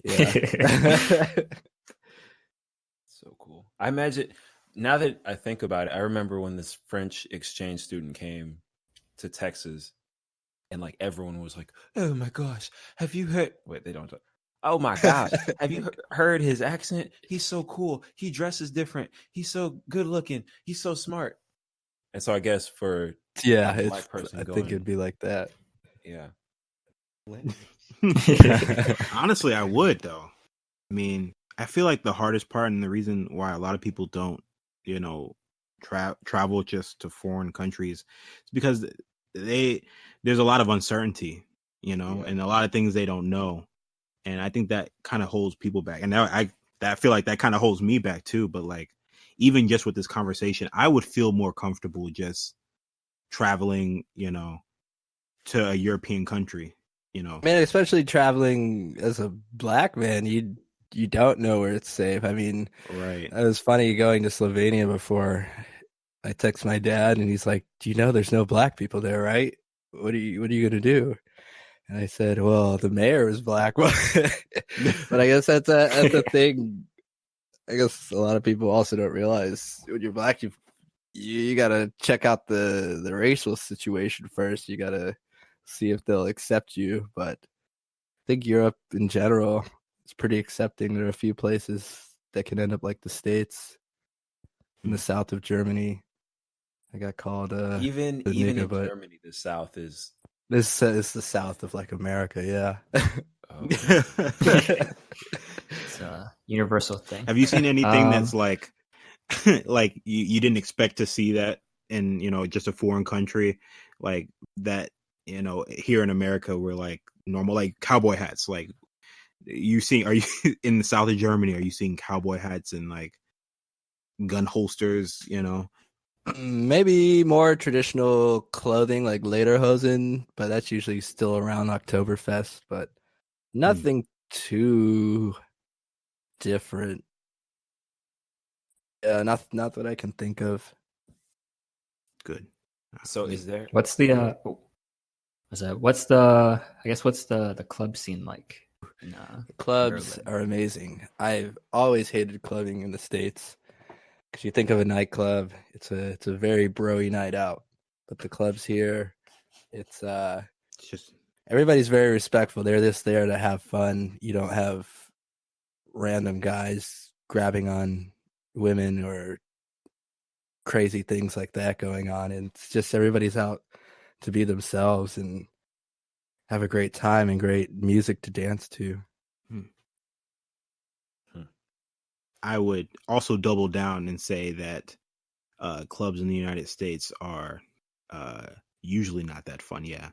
yeah. So cool. I imagine now that I think about it, I remember when this French exchange student came to Texas and like everyone was like, "Oh my gosh, have you heard?" Wait, they don't talk. Oh my gosh, have you heard his accent? He's so cool. He dresses different. He's so good looking. He's so smart. And so I guess for Yeah, a black person I think it'd going, be like that. yeah, Honestly, I would though. I mean, I feel like the hardest part and the reason why a lot of people don't, you know, travel just to foreign countries is because there's a lot of uncertainty, Yeah. and a lot of things they don't know. And I think that kind of holds people back. And I feel like that kind of holds me back too. But like, even just with this conversation, I would feel more comfortable just traveling, to a European country, Man, especially traveling as a black man, you don't know where it's safe. I mean, Right. it was funny going to Slovenia before. I text my dad and he's like, "Do you know there's no black people there, right? What are you gonna do?" And I said, "Well, the mayor is black." But I guess that's a thing. I guess a lot of people also don't realize when you're black, you gotta check out the racial situation first. You gotta see if they'll accept you. But I think Europe in general is pretty accepting. There are a few places that can end up like the States in the south of Germany. I got called even a in nigga, but Germany, the South is this is the south of like America. Yeah. It's a universal thing. Have you seen anything that's like like you didn't expect to see that in just a foreign country like that, here in America we're like normal, like cowboy hats, like are you in the south of Germany, are you seeing cowboy hats and like gun holsters? Maybe more traditional clothing like lederhosen, but that's usually still around Oktoberfest, but nothing too different. Yeah, not that I can think of. Good. so. Is there? What's the what's the club scene like in Clubs Berlin? are amazing. I've always hated clubbing in the States because you think of a nightclub, it's a very broy night out, but the clubs here, it's just everybody's very respectful. They're just there to have fun. You don't have random guys grabbing on women or crazy things like that going on. And it's just everybody's out to be themselves and have a great time and great music to dance to. I would also double down and say that clubs in the United States are usually not that fun. Yeah,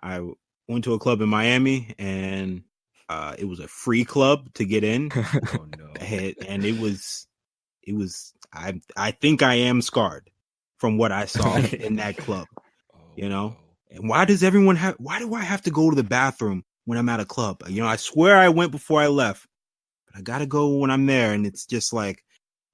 I went to a club in Miami and it was a free club to get in. Oh no! And it was I think I am scarred from what I saw in that club. No. And why do I have to go to the bathroom when I'm at a club? I swear I went before I left, but I gotta go when I'm there. And it's just like,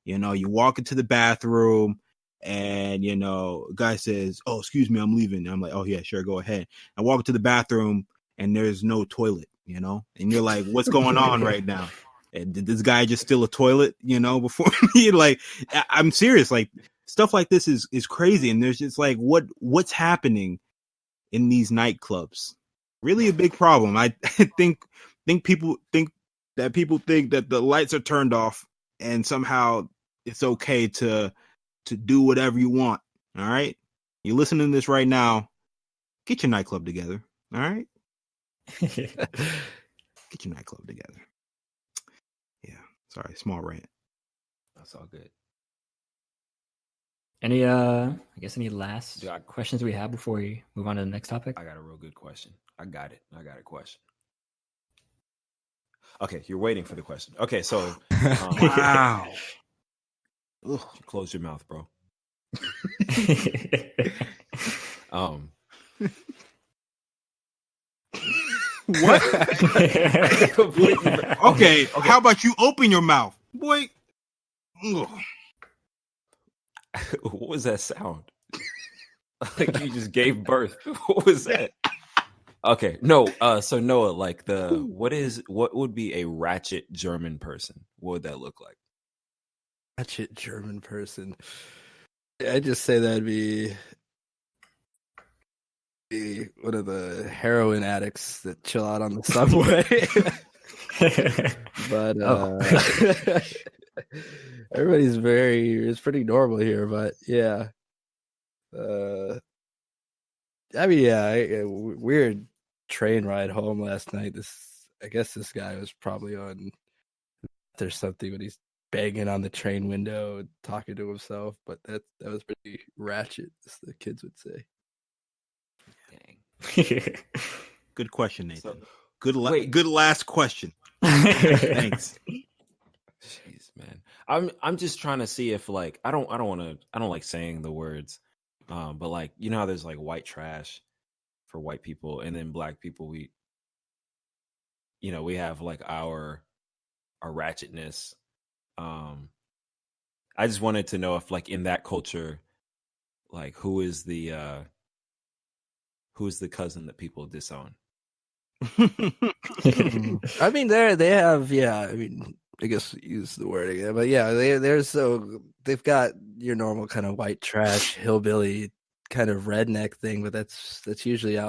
you walk into the bathroom and, a guy says, "Oh, excuse me, I'm leaving." And I'm like, "Oh yeah, sure, go ahead." I walk into the bathroom and there's no toilet, and you're like, "What's going on right now? And did this guy just steal a toilet, before me?" Like, I'm serious. Like, stuff like this is crazy. And there's just like, what's happening in these nightclubs? Really a big problem. I think people think that the lights are turned off and somehow it's okay to do whatever you want. All right. You're listening to this right now. Get your nightclub together. All right. Get your nightclub together. Yeah. Sorry. Small rant. That's all good. Any any last questions we have before we move on to the next topic? I got a real good question. I got it. I got a question. Okay, you're waiting for the question. Okay, so Wow. Close your mouth, bro. What? Okay, how about you open your mouth, boy? Ugh. What was that sound? Like you just gave birth. What was that? Okay, no. So Noah, like what would be a ratchet German person? What would that look like? Ratchet German person. I just say that'd be one of the heroin addicts that chill out on the subway. But everybody's it's pretty normal here. But yeah, I mean, yeah, weird train ride home last night. I guess this guy was probably on there's something when he's banging on the train window, talking to himself. But that was pretty ratchet, as the kids would say. Dang. Good question, Nathan. So, good last question. Thanks. Jeez, man. I'm just trying to see if like I don't like saying the words, but like you know how there's like white trash for white people, and then black people we have like our ratchetness. I just wanted to know if like in that culture, like who is the cousin that people disown? I mean, they have, yeah. I mean, I guess use the word again, but yeah, they've got your normal kind of white trash hillbilly kind of redneck thing, but that's usually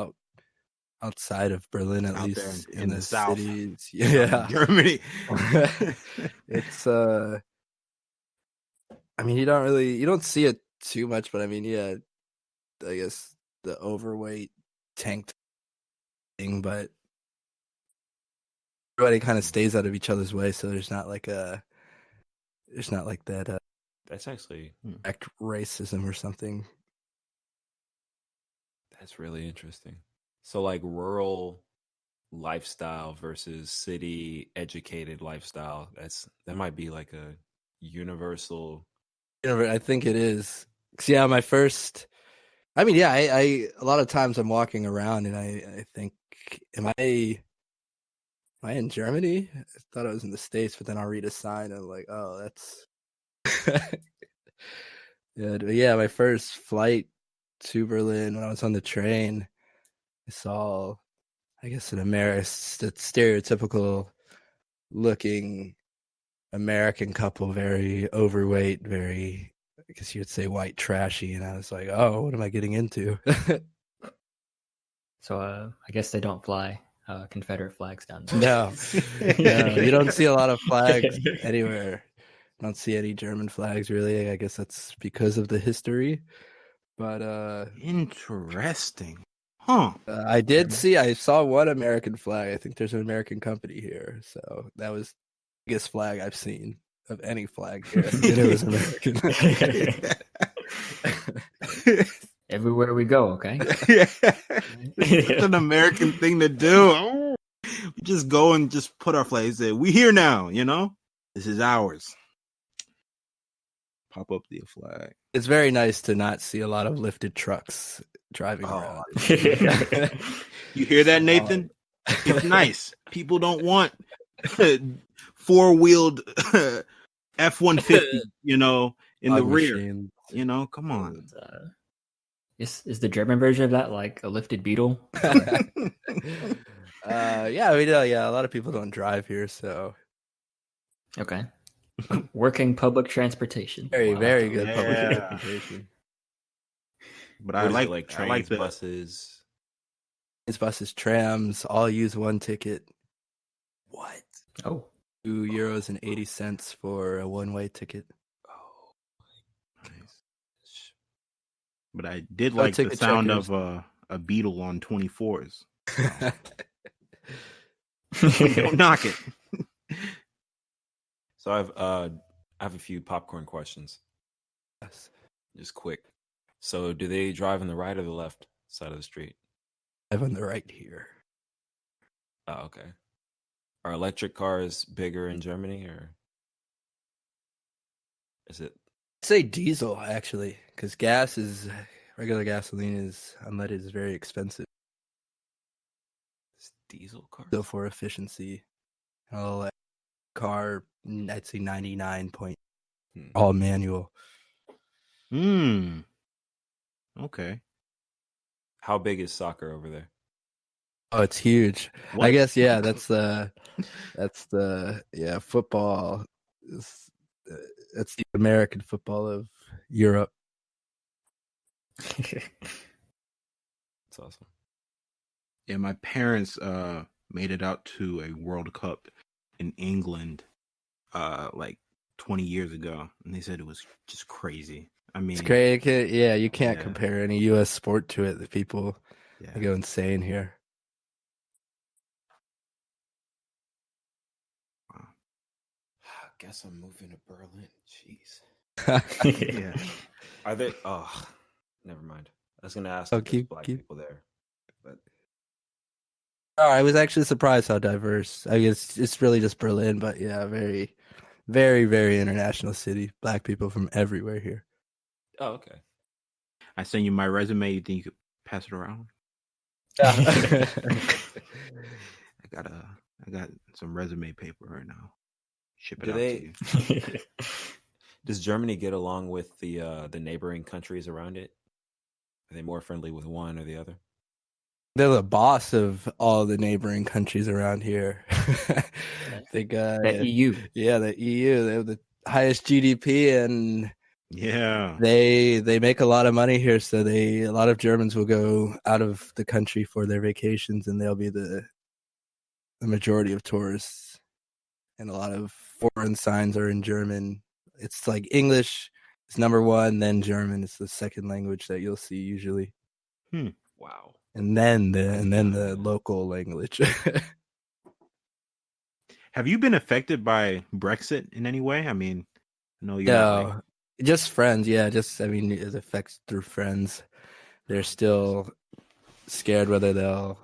outside of Berlin, at Out least there in the South. cities. Yeah, Germany. It's I mean, you don't see it too much, but I mean, yeah, I guess the overweight tanked thing, but everybody kind of stays out of each other's way, so there's not like that That's actually act racism or something. that's really interesting. So like rural lifestyle versus city educated lifestyle, that might be like a universal. I think it is. 'Cause, yeah, I mean, yeah, I a lot of times I'm walking around and I think, am I in Germany? I thought I was in the States, but then I'll read a sign and I'm like, oh, that's yeah. My first flight to Berlin, when I was on the train, I saw, I guess, stereotypical looking American couple, very overweight, very, I guess you would say, white trashy, and I was like, oh, what am I getting into? So I guess they don't fly Confederate flags down there. No, you don't see a lot of flags anywhere. Don't see any German flags really. I guess that's because of the history. But Interesting. Huh. I saw one American flag. I think there's an American company here, so that was the biggest flag I've seen of any flag here. And it was American. Everywhere we go, okay? It's an American thing to do. We just go and just put our flags there. We here now, This is ours. Pop up the flag. It's very nice to not see a lot of lifted trucks driving around. You hear that, Nathan? It's nice. People don't want four-wheeled F-150, in the rear. Machines. Come on. Is the German version of that like a lifted Beetle? Yeah, I mean, yeah, a lot of people don't drive here, so Okay. Working public transportation. very, very good Yeah. public transportation. But What I is like it, like I trains, like the buses. These buses, trams, all use one ticket. What? Oh. €2.80 for a one-way ticket. Oh, nice. But I did No like the ticket sound checkers. of a Beetle on 24s. Don't knock it. So I have a few popcorn questions. Yes. Just quick. So do they drive on the right or the left side of the street? I'm on the right here. Oh, okay. Are electric cars bigger in Germany, or is it? I'd say diesel, actually, because regular gasoline unleaded is very expensive. Diesel cars? So for efficiency, a car, I'd say 99 point, all manual. Okay. How big is soccer over there? Oh, it's huge. What? I guess that's the football is it's the American football of Europe. That's awesome. Yeah, my parents made it out to a World Cup in England like 20 years ago, and they said it was just crazy. I mean, It's great. Yeah, you can't compare any U.S. sport to it. The people they go insane here. Wow. I guess I'm moving to Berlin. Jeez. Yeah. Are they? Oh, never mind. I was going to ask Oh, if there's black people there, but Oh, I was actually surprised how diverse. I guess it's really just Berlin, but yeah, very, very, very international city. Black people from everywhere here. oh, okay. I send you my resume. You think you could pass it around? Yeah. I got some resume paper right now. Ship it Do out they? to you. Does Germany get along with the neighboring countries around it? Are they more friendly with one or the other? They're the boss of all the neighboring countries around here. They got The EU. Yeah, the EU. They have the highest GDP, and Yeah. they make a lot of money here. So a lot of Germans will go out of the country for their vacations, and they'll be the majority of tourists. And a lot of foreign signs are in German. It's like English is number one, then German is the second language that you'll see usually. Wow. And then the local language. Have you been affected by Brexit in any way? I mean, I know you're not like... just friends. Yeah, it affects through friends. They're still scared whether they'll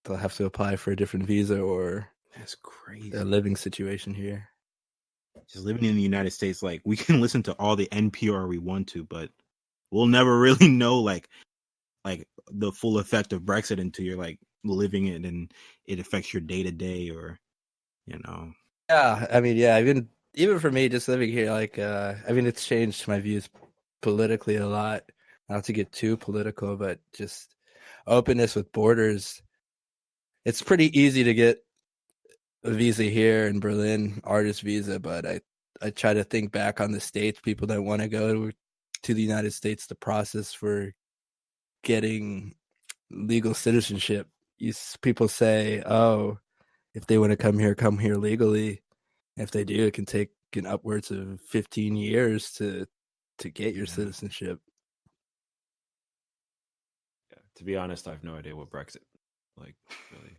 have to apply for a different visa or That's crazy. their living situation here. Just living in the United States, like we can listen to all the NPR we want to, but we'll never really know like the full effect of Brexit until you're like living it and it affects your day to day, or Yeah, I mean, yeah, even for me, just living here, like, it's changed my views politically a lot. Not to get too political, but just openness with borders. It's pretty easy to get a visa here in Berlin, artist visa, but I try to think back on the States, people that want to go to the United States, the process for getting legal citizenship. People say, oh, if they want to come here legally. If they do, it can take upwards of 15 years to get your citizenship. Yeah. To be honest, I have no idea what Brexit, like, really.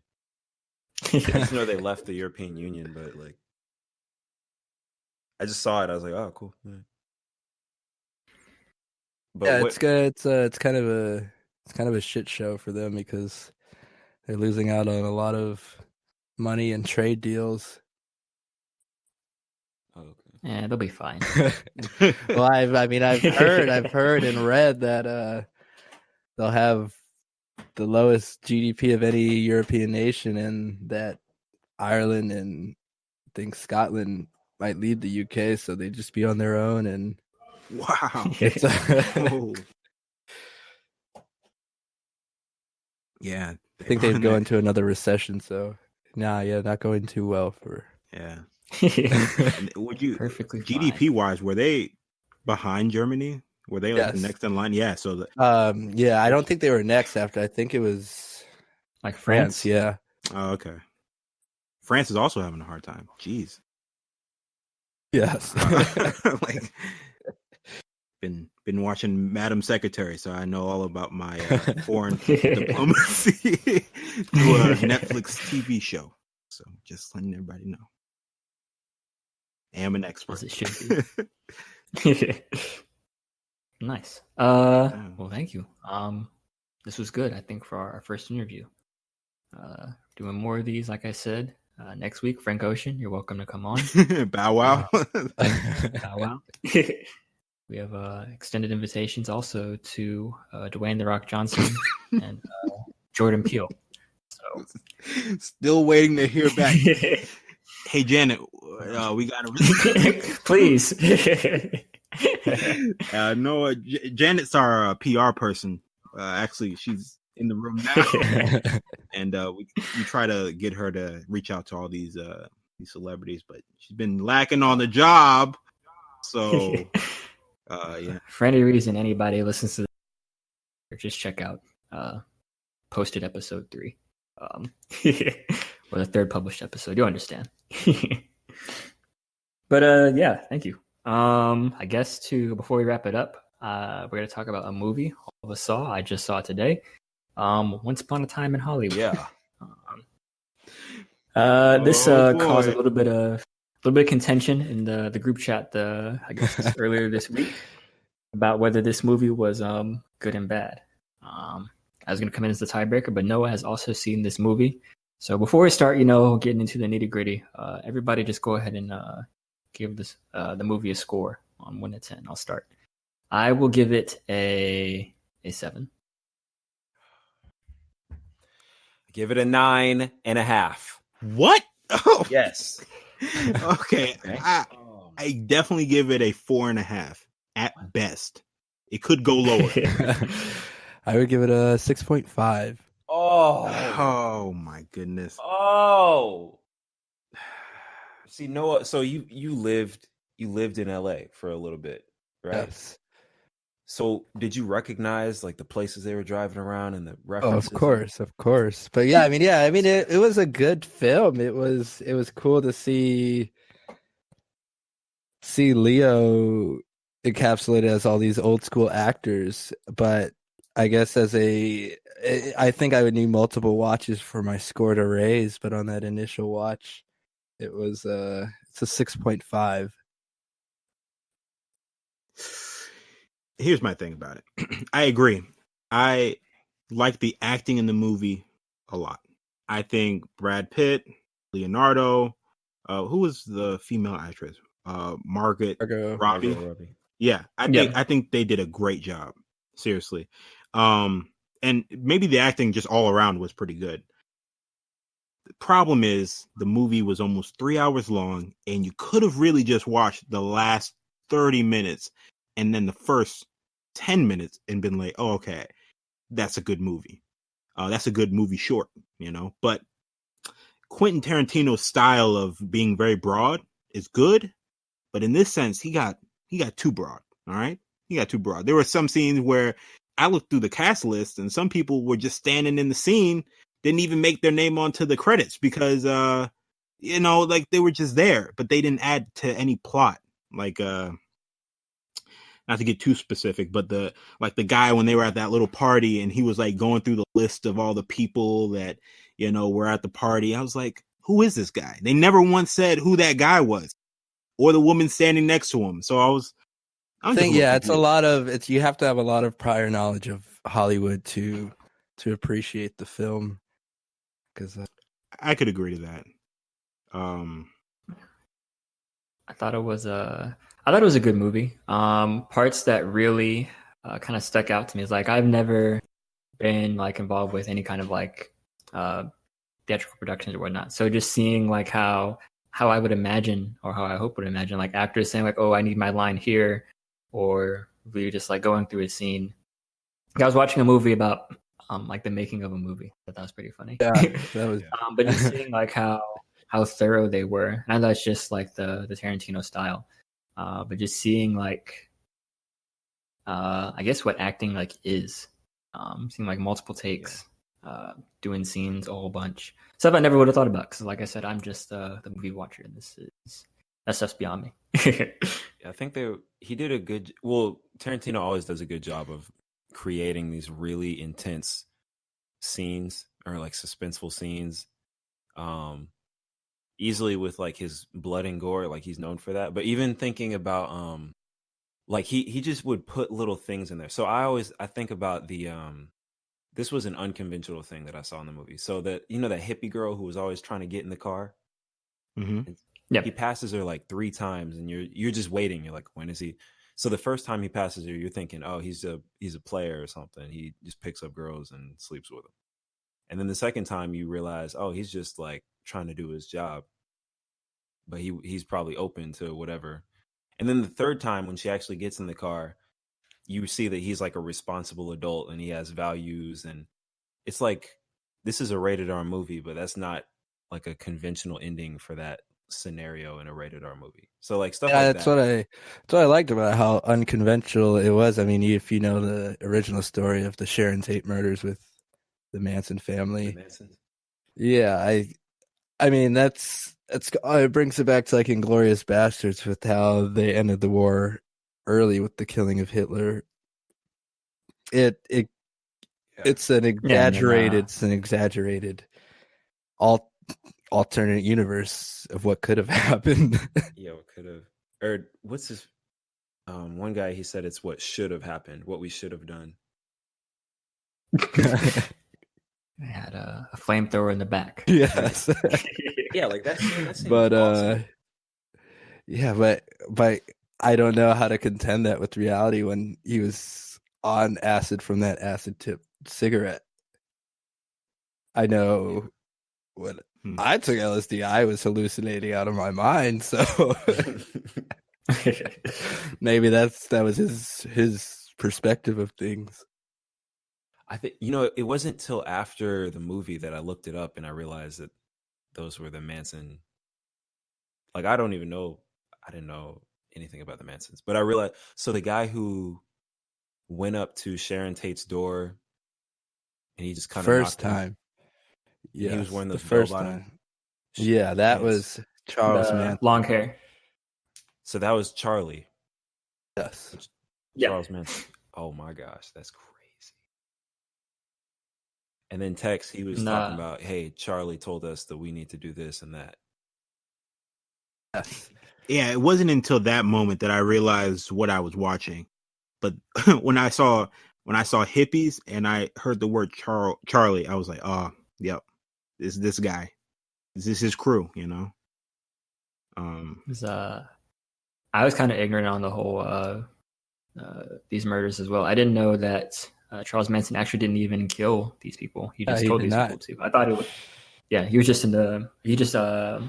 I just know they left the European Union, but like, I just saw it. I was like, oh, cool. Yeah. But yeah, it's good. It's kind of a shit show for them because they're losing out on a lot of money and trade deals. Oh, okay. Yeah, they'll be fine. Well, I've heard and read that they'll have the lowest GDP of any European nation, and that Ireland and I think Scotland might leave the UK, so they just be on their own. And wow, it's yeah, I think they'd go into another recession. So not going too well for Would you perfectly GDP wise, were they behind Germany? Were they like the next in line? Yeah. So I don't think they were next after. I think it was like France. Yeah. Oh, okay. France is also having a hard time. Jeez. Yes. Like been watching Madam Secretary, so I know all about my foreign diplomacy through a Netflix TV show. So just letting everybody know. I am an expert. As it should be. Nice. Well, thank you. This was good, I think, for our first interview. Doing more of these, like I said, next week. Frank Ocean, you're welcome to come on. Bow wow. Bow wow. We have extended invitations also to Dwayne The Rock Johnson and Jordan Peele. So still waiting to hear back. Hey Janet, we got to please. No, Janet's our PR person. Actually, she's in the room now, and we try to get her to reach out to all these celebrities, but she's been lacking on the job. So, yeah. For any reason, anybody listens to this, just check out posted episode 3, or the third published episode. You'll understand. But yeah, thank you. I guess before we wrap it up, we're gonna talk about a movie all of us saw. I just saw it today. Once Upon a Time in Hollywood. Yeah. This caused a little bit of contention in the group chat. I guess earlier this week about whether this movie was good and bad. I was gonna come in as the tiebreaker, but Noah has also seen this movie. So before we start, getting into the nitty gritty, everybody just go ahead and give this the movie a score on 1 to 10. I'll start. I will give it a 7. Give it a 9.5. What? Oh, Yes. Okay. I definitely give it a 4.5 at best. It could go lower. I would give it a 6.5. Oh my goodness. Oh. See, Noah, so you lived in LA for a little bit, right? Yes. So did you recognize like the places they were driving around and the Oh, references? of course. But yeah, I mean, it was a good film. It was cool to see Leo encapsulated as all these old school actors, but I guess I think I would need multiple watches for my score to raise, but on that initial watch, it's a 6.5. Here's my thing about it. I agree. I like the acting in the movie a lot. I think Brad Pitt, Leonardo, who was the female actress? Margot Robbie. Yeah, I think they did a great job. Seriously. And maybe the acting just all around was pretty good. The problem is the movie was almost 3 hours long, and you could have really just watched the last 30 minutes and then the first 10 minutes and been like, oh, okay, that's a good movie. That's a good movie short, But Quentin Tarantino's style of being very broad is good, but in this sense, he got too broad. All right, he got too broad. There were some scenes where I looked through the cast list, and some people were just standing in the scene, didn't even make their name onto the credits because, like they were just there, but they didn't add to any plot. Like, not to get too specific, but the guy when they were at that little party and he was like going through the list of all the people that, were at the party. I was like, who is this guy? They never once said who that guy was or the woman standing next to him. So I think, it's a lot of you have to have a lot of prior knowledge of Hollywood to appreciate the film. Because I could agree to that. I thought it was a good movie. Parts that really kind of stuck out to me is like I've never been like involved with any kind of like theatrical productions or whatnot. So just seeing like how I would imagine or how I hope would imagine like actors saying like, oh, I need my line here, or we just like going through a scene. I was watching a movie about like the making of a movie. I thought that was pretty funny. Yeah, that was. But just seeing like how thorough they were, and that's just like the Tarantino style. But just seeing like, I guess what acting like is, seeing like multiple takes, doing scenes a whole bunch, stuff I never would have thought about. Because like I said, I'm just the movie watcher, and that stuff's beyond me. I think he did a good. Well, Tarantino always does a good job of creating these really intense scenes or like suspenseful scenes. Easily with like his blood and gore, like he's known for that. But even thinking about like he just would put little things in there. So I think about the this was an unconventional thing that I saw in the movie. So that that hippie girl who was always trying to get in the car. Mm-hmm. Yeah, he passes her like 3 times, and you're just waiting. You're like, when is he? So the first time he passes her, you're thinking, oh, he's a player or something. He just picks up girls and sleeps with them. And then the second time you realize, oh, he's just like trying to do his job, but he's probably open to whatever. And then the third time when she actually gets in the car, you see that he's like a responsible adult and he has values, and it's like this is a rated R movie, but that's not like a conventional ending for that scenario in a rated R movie. So like stuff like that's that. what I liked about how unconventional it was. I mean, if you know the original story of the Sharon Tate murders with the Manson family, yeah, I mean that's it brings it back to like Inglourious Bastards with how they ended the war early with the killing of Hitler. It's an exaggerated alternate universe of what could have happened. Yeah, what could have, or what's his one guy, he said it's what should have happened, what we should have done. They had a flamethrower in the back. Yes. Yeah, like that's but awesome. yeah, but I don't know how to contend that with reality when he was on acid from that acid tip cigarette. I know when I took LSD, I was hallucinating out of my mind, so maybe that was his perspective of things. I think it wasn't till after the movie that I looked it up and I realized that those were the Manson. Like I didn't know anything about the Mansons, but I realized. So the guy who went up to Sharon Tate's door and he just kind of First knocked time, and he was yes, wearing the those first bell-bottom time. Yeah, that pants. was Charles Manson. Long hair. So that was Charlie. Yes. Charles Manson. Oh my gosh, that's crazy. And then Tex, he was talking about, hey, Charlie told us that we need to do this and that. Yes. Yeah, it wasn't until that moment that I realized what I was watching. But when I saw hippies and I heard the word Charlie, I was like, oh, yep, this guy. This is his crew, you know? I was kind of ignorant on the whole these murders as well. I didn't know that Charles Manson actually didn't even kill these people. He just told these people to. I thought it was, yeah, he was just I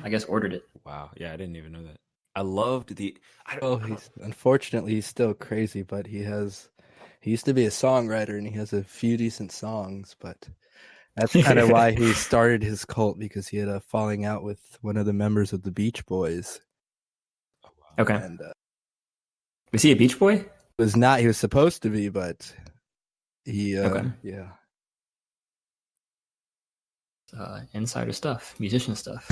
guess ordered it. Wow. Yeah, I didn't even know that. I loved Unfortunately, he's still crazy, but he used to be a songwriter and he has a few decent songs, but that's kind of why he started his cult, because he had a falling out with one of the members of the Beach Boys. Okay. And was he a Beach Boy? Was not. He was supposed to be, but he yeah. Insider stuff, musician stuff.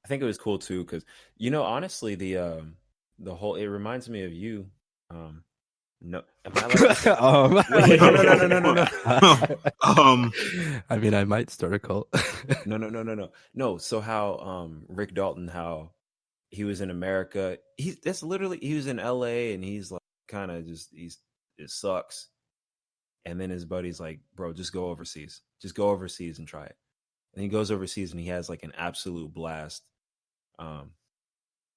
I think it was cool too, because honestly, the whole, it reminds me of you. No, am I no. I mean, I might start a cult. No. So how Rick Dalton, how he was in America. He was in LA and he's like kind of just it sucks. And then his buddy's like, bro, just go overseas. Just go overseas and try it. And he goes overseas and he has like an absolute blast. I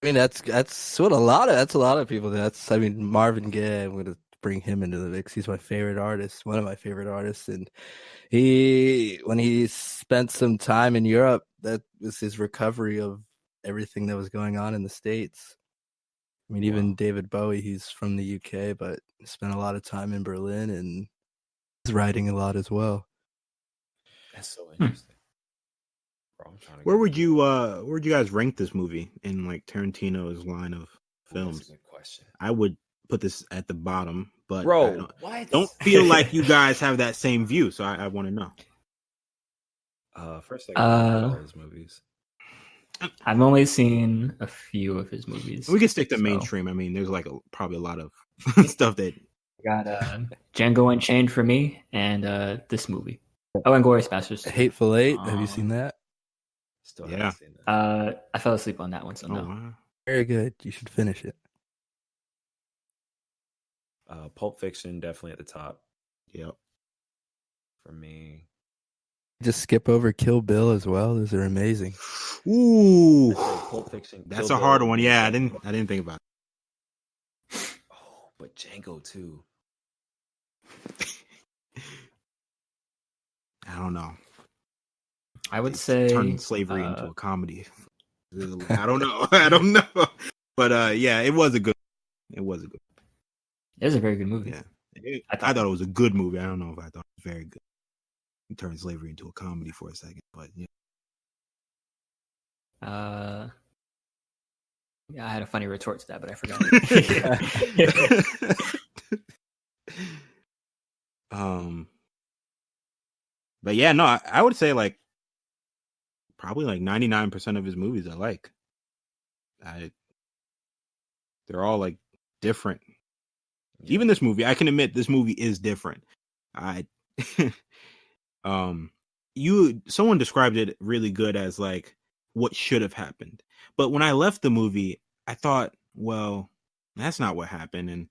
mean, that's what a lot of people. I mean, Marvin Gaye. I'm gonna bring him into the mix. He's my favorite artist, one of my favorite artists, and when he spent some time in Europe, that was his recovery of everything that was going on in the States. I mean, even David Bowie, he's from the UK, but spent a lot of time in Berlin and is writing a lot as well. That's so interesting. Bro, where would you guys rank this movie in like Tarantino's line of films? That's a good question. I would put this at the bottom, but bro, don't feel like you guys have that same view. So I want to know. First, I all his movies. I've only seen a few of his movies. We can stick to mainstream. I mean, there's like probably a lot of stuff that got Django Unchained for me, and this movie. Oh, and Inglourious Bastards. Hateful Eight. Have you seen that? Still haven't seen that. I fell asleep on that one, so no. Wow. Very good. You should finish it. Pulp Fiction definitely at the top. Yep. For me. Just skip over Kill Bill as well. Those are amazing. Ooh, Pulp Fiction. That's a hard one. Yeah, I didn't think about it. Oh, but Django too. I don't know. I would say turn slavery into a comedy. I don't know. But yeah, it was a good. It was a very good movie. Yeah. I thought it was a good movie. I don't know if I thought it was very good. He turned slavery into a comedy for a second, but yeah. Yeah, I had a funny retort to that, but I forgot. But yeah, no, I would say like probably like 99% of his movies I like. They're all like different. Yeah. Even this movie, I can admit this movie is different. Someone described it really good as like what should have happened. But when I left the movie, I thought, well, that's not what happened. And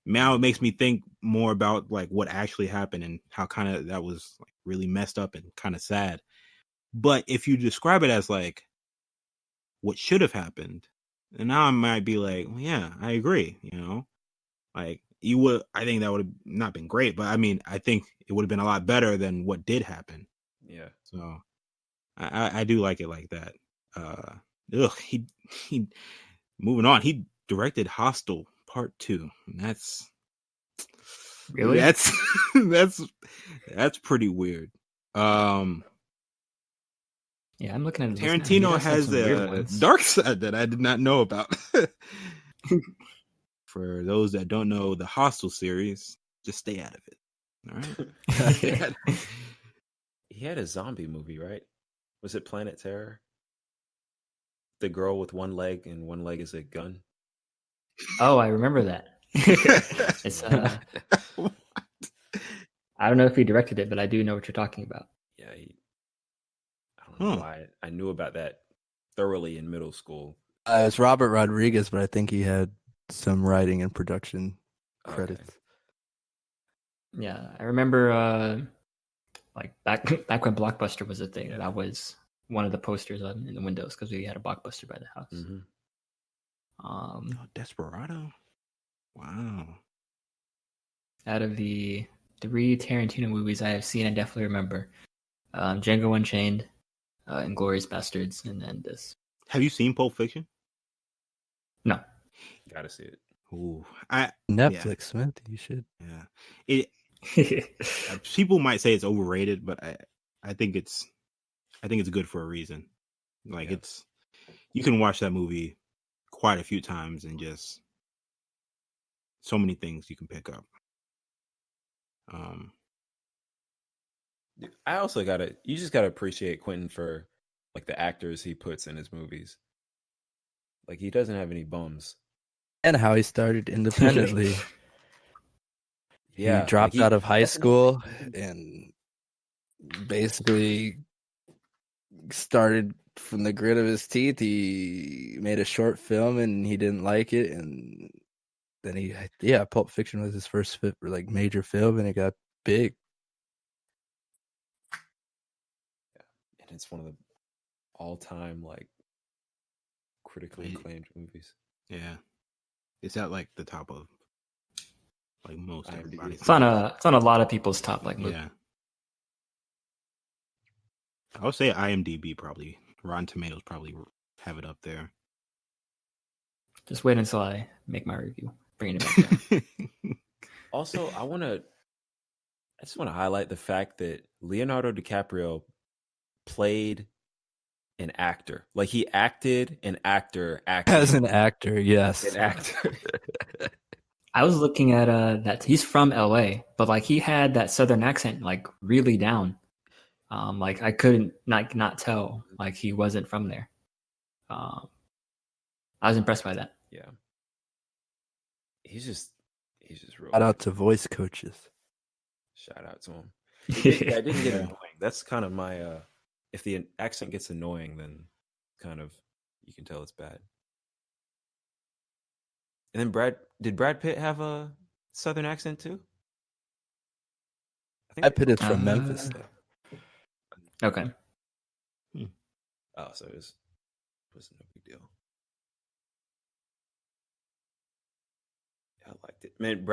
now it makes me think more about like what actually happened and how kind of that was like really messed up and kind of sad. But if you describe it as like what should have happened, and now I might be like, well, yeah, I agree. Like I think that would have not been great, but I mean, I think it would have been a lot better than what did happen. Yeah. So I do like it like that. He moving on. He directed Hostel Part 2. And that's really that's pretty weird. Yeah, I'm looking at Tarantino has a dark side that I did not know about. For those that don't know the Hostel series, just stay out of it. All right. He had a zombie movie, right? Was it Planet Terror? The girl with one leg and one leg is a gun. Oh, I remember that. It's I don't know if he directed it, but I do know what you're talking about. Yeah, I don't know why I knew about that thoroughly in middle school. It's Robert Rodriguez, but I think he had some writing and production credits. Okay. Yeah, I remember like back when Blockbuster was a thing, that was one of the posters in the windows because we had a Blockbuster by the house. Mm-hmm. Desperado. Wow. Out of the 3 Tarantino movies I have seen, I definitely remember Django Unchained, Inglourious Bastards, and then this. Have you seen Pulp Fiction? No. Gotta see it. Ooh, Netflix, Smith. You should. Yeah. People might say it's overrated, but I think it's good for a reason. Like you can watch that movie quite a few times and just so many things you can pick up. I also you just gotta appreciate Quentin for like the actors he puts in his movies. Like he doesn't have any bums. And how he started independently. Yeah, he dropped out of high school and basically started from the grit of his teeth. He made a short film and he didn't like it, and then Pulp Fiction was his first like major film, and it got big. Yeah, and it's one of the all-time like critically acclaimed movies. Yeah, it's at like the top of like most everybody. It's on a lot of people's top like movie. Yeah. I would say IMDb probably, Rotten Tomatoes probably have it up there. Just wait until I make my review. Bringing it back down. Also, I just want to highlight the fact that Leonardo DiCaprio played an actor. Like he acted an actor as an actor. Yes, an actor. I was looking at that he's from LA, but like he had that southern accent like really down. Like I couldn't not tell like he wasn't from there. I was impressed by that. Yeah. He's just real. Shout out to voice coaches. Shout out to him. I didn't get annoying. That's kind of my if the accent gets annoying, then kind of you can tell it's bad. And then did Brad Pitt have a southern accent too? I think Brad Pitt is from Memphis though. Okay. Oh, so it was no big deal. I liked it. Man,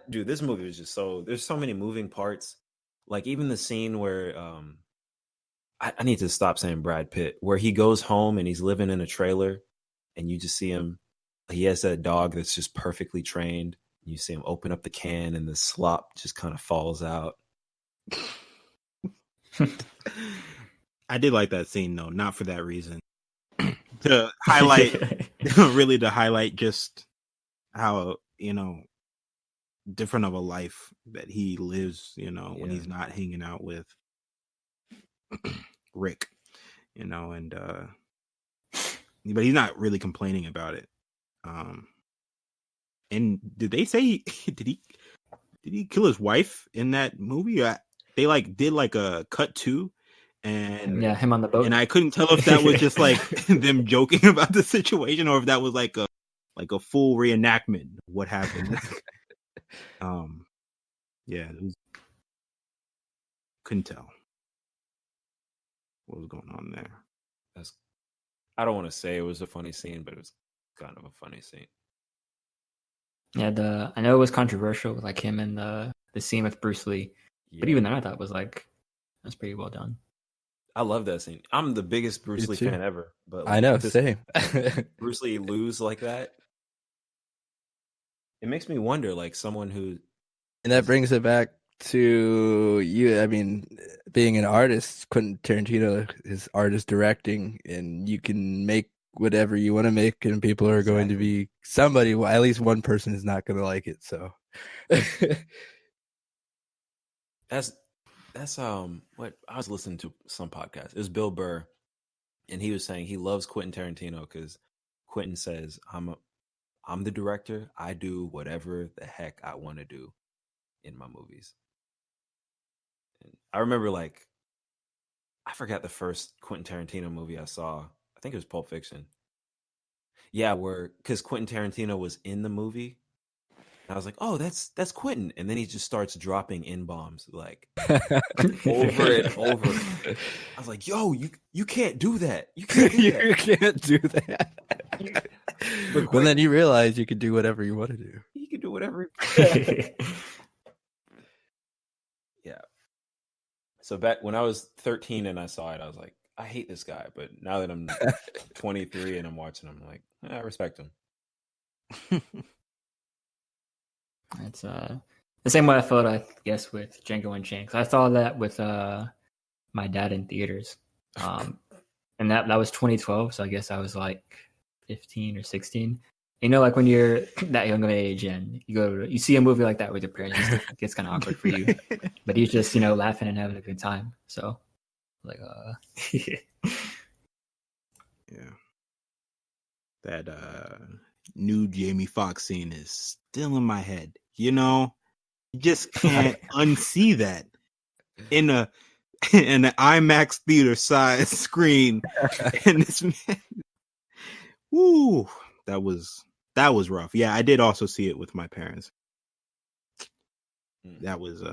this movie was just there's so many moving parts. Like even the scene where I need to stop saying Brad Pitt, where he goes home and he's living in a trailer and you just see him. He has that dog that's just perfectly trained. You see him open up the can and the slop just kind of falls out. I did like that scene though, not for that reason. To highlight, really to highlight just how, different of a life that he lives, when he's not hanging out with Rick, and but he's not really complaining about it. And did they say did he kill his wife in that movie? They did a cut to, and yeah, him on the boat. And I couldn't tell if that was just them joking about the situation or if that was a full reenactment of what happened. Yeah, couldn't tell what was going on there. I don't want to say it was a funny scene, but it was kind of a funny scene. Yeah, I know it was controversial with him and the scene with Bruce Lee, but even then I thought it was that's pretty well done. I love that scene. I'm the biggest Bruce Lee fan ever, but I know, same. Bruce Lee lose like that, it makes me wonder, someone who, and that brings it back to you. I mean, being an artist, Quentin Tarantino is artist directing, and you can make whatever you want to make, and people are going to be somebody. Well, at least one person is not going to like it. So that's what I was listening to some podcast. It was Bill Burr, and he was saying he loves Quentin Tarantino because Quentin says, I'm the director. I do whatever the heck I want to do in my movies. And I remember I forgot the first Quentin Tarantino movie I saw. I think it was Pulp Fiction. Yeah, because Quentin Tarantino was in the movie. And I was like, oh, that's Quentin. And then he just starts dropping N-bombs over and over. I was like, yo, you can't do that. You can't do that. You can't do that. But then you realize you can do whatever you want to do. You can do whatever. Yeah. So back when I was 13 and I saw it, I was like, I hate this guy. But now that I'm 23 and I'm watching him, I'm like, I respect him. It's the same way I felt, I guess, with Django Unchained. Cause I saw that with my dad in theaters, and that was 2012. So I guess I was 15 or 16. When you're that young of age and you see a movie like that with your parents, it gets kind of awkward for you. But he's just laughing and having a good time. So yeah, that new Jamie Foxx scene is still in my head. You just can't unsee that in an IMAX theater size screen. And this man, woo, that was rough. Yeah, I did also see it with my parents. That was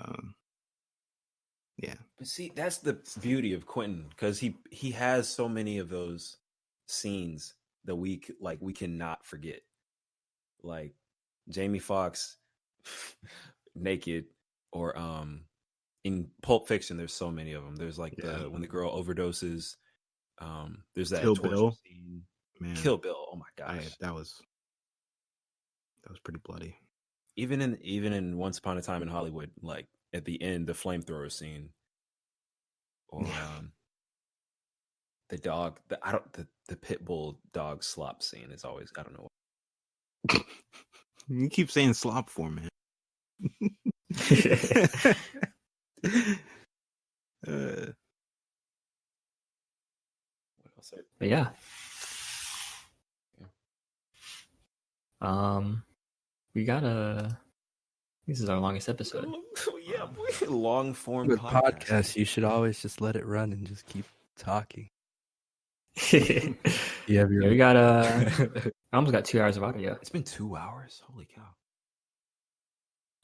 yeah. But see, that's the beauty of Quentin, because he has so many of those scenes that we cannot forget. Jamie Foxx naked, or in Pulp Fiction, there's so many of them. There's when the girl overdoses. There's that Kill torture Bill scene. Man, Kill Bill. Oh my gosh, that was pretty bloody. Even in Once Upon a Time in Hollywood, at the end, the flamethrower scene, or the dog. The pit bull dog slop scene is always, I don't know. You keep saying slop for me. What else? But yeah. We got this is our longest episode. Yeah, long form With podcast. podcasts, you should always just let it run and just keep talking. We got I almost got 2 hours of audio. It's been 2 hours. Holy cow!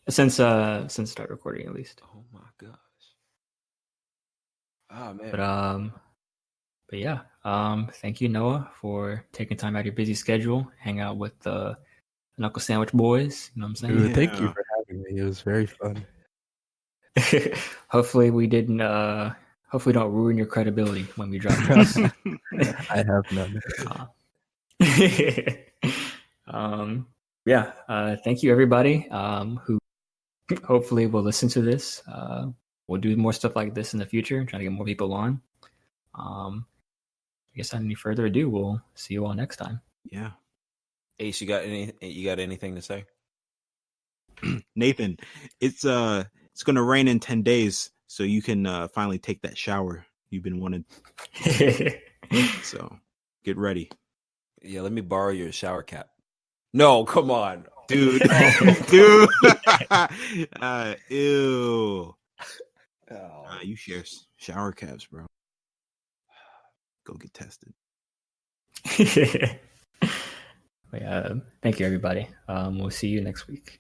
Since start recording, at least. Oh my gosh! Oh man! But yeah, thank you, Noah, for taking time out of your busy schedule, hang out with the Knuckle Sandwich Boys. You know what I'm saying? Dude, thank you for having me. It was very fun. Hopefully we didn't. Hopefully don't ruin your credibility when we drop this. I have none. Yeah, thank you everybody who hopefully will listen to this. We'll do more stuff like this in the future, trying to get more people on. I guess without any further ado, we'll see you all next time. Yeah. Ace, you got anything to say? Nathan, it's gonna rain in 10 days, so you can finally take that shower you've been wanting. So get ready. Yeah, let me borrow your shower cap. No, come on. Dude. Dude. Ew. You share shower caps, bro. Go get tested. Yeah, thank you everybody. We'll see you next week.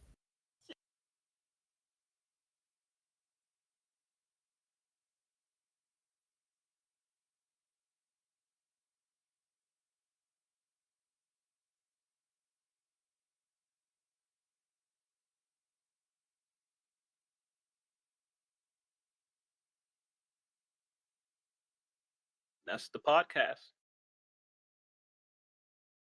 That's the podcast.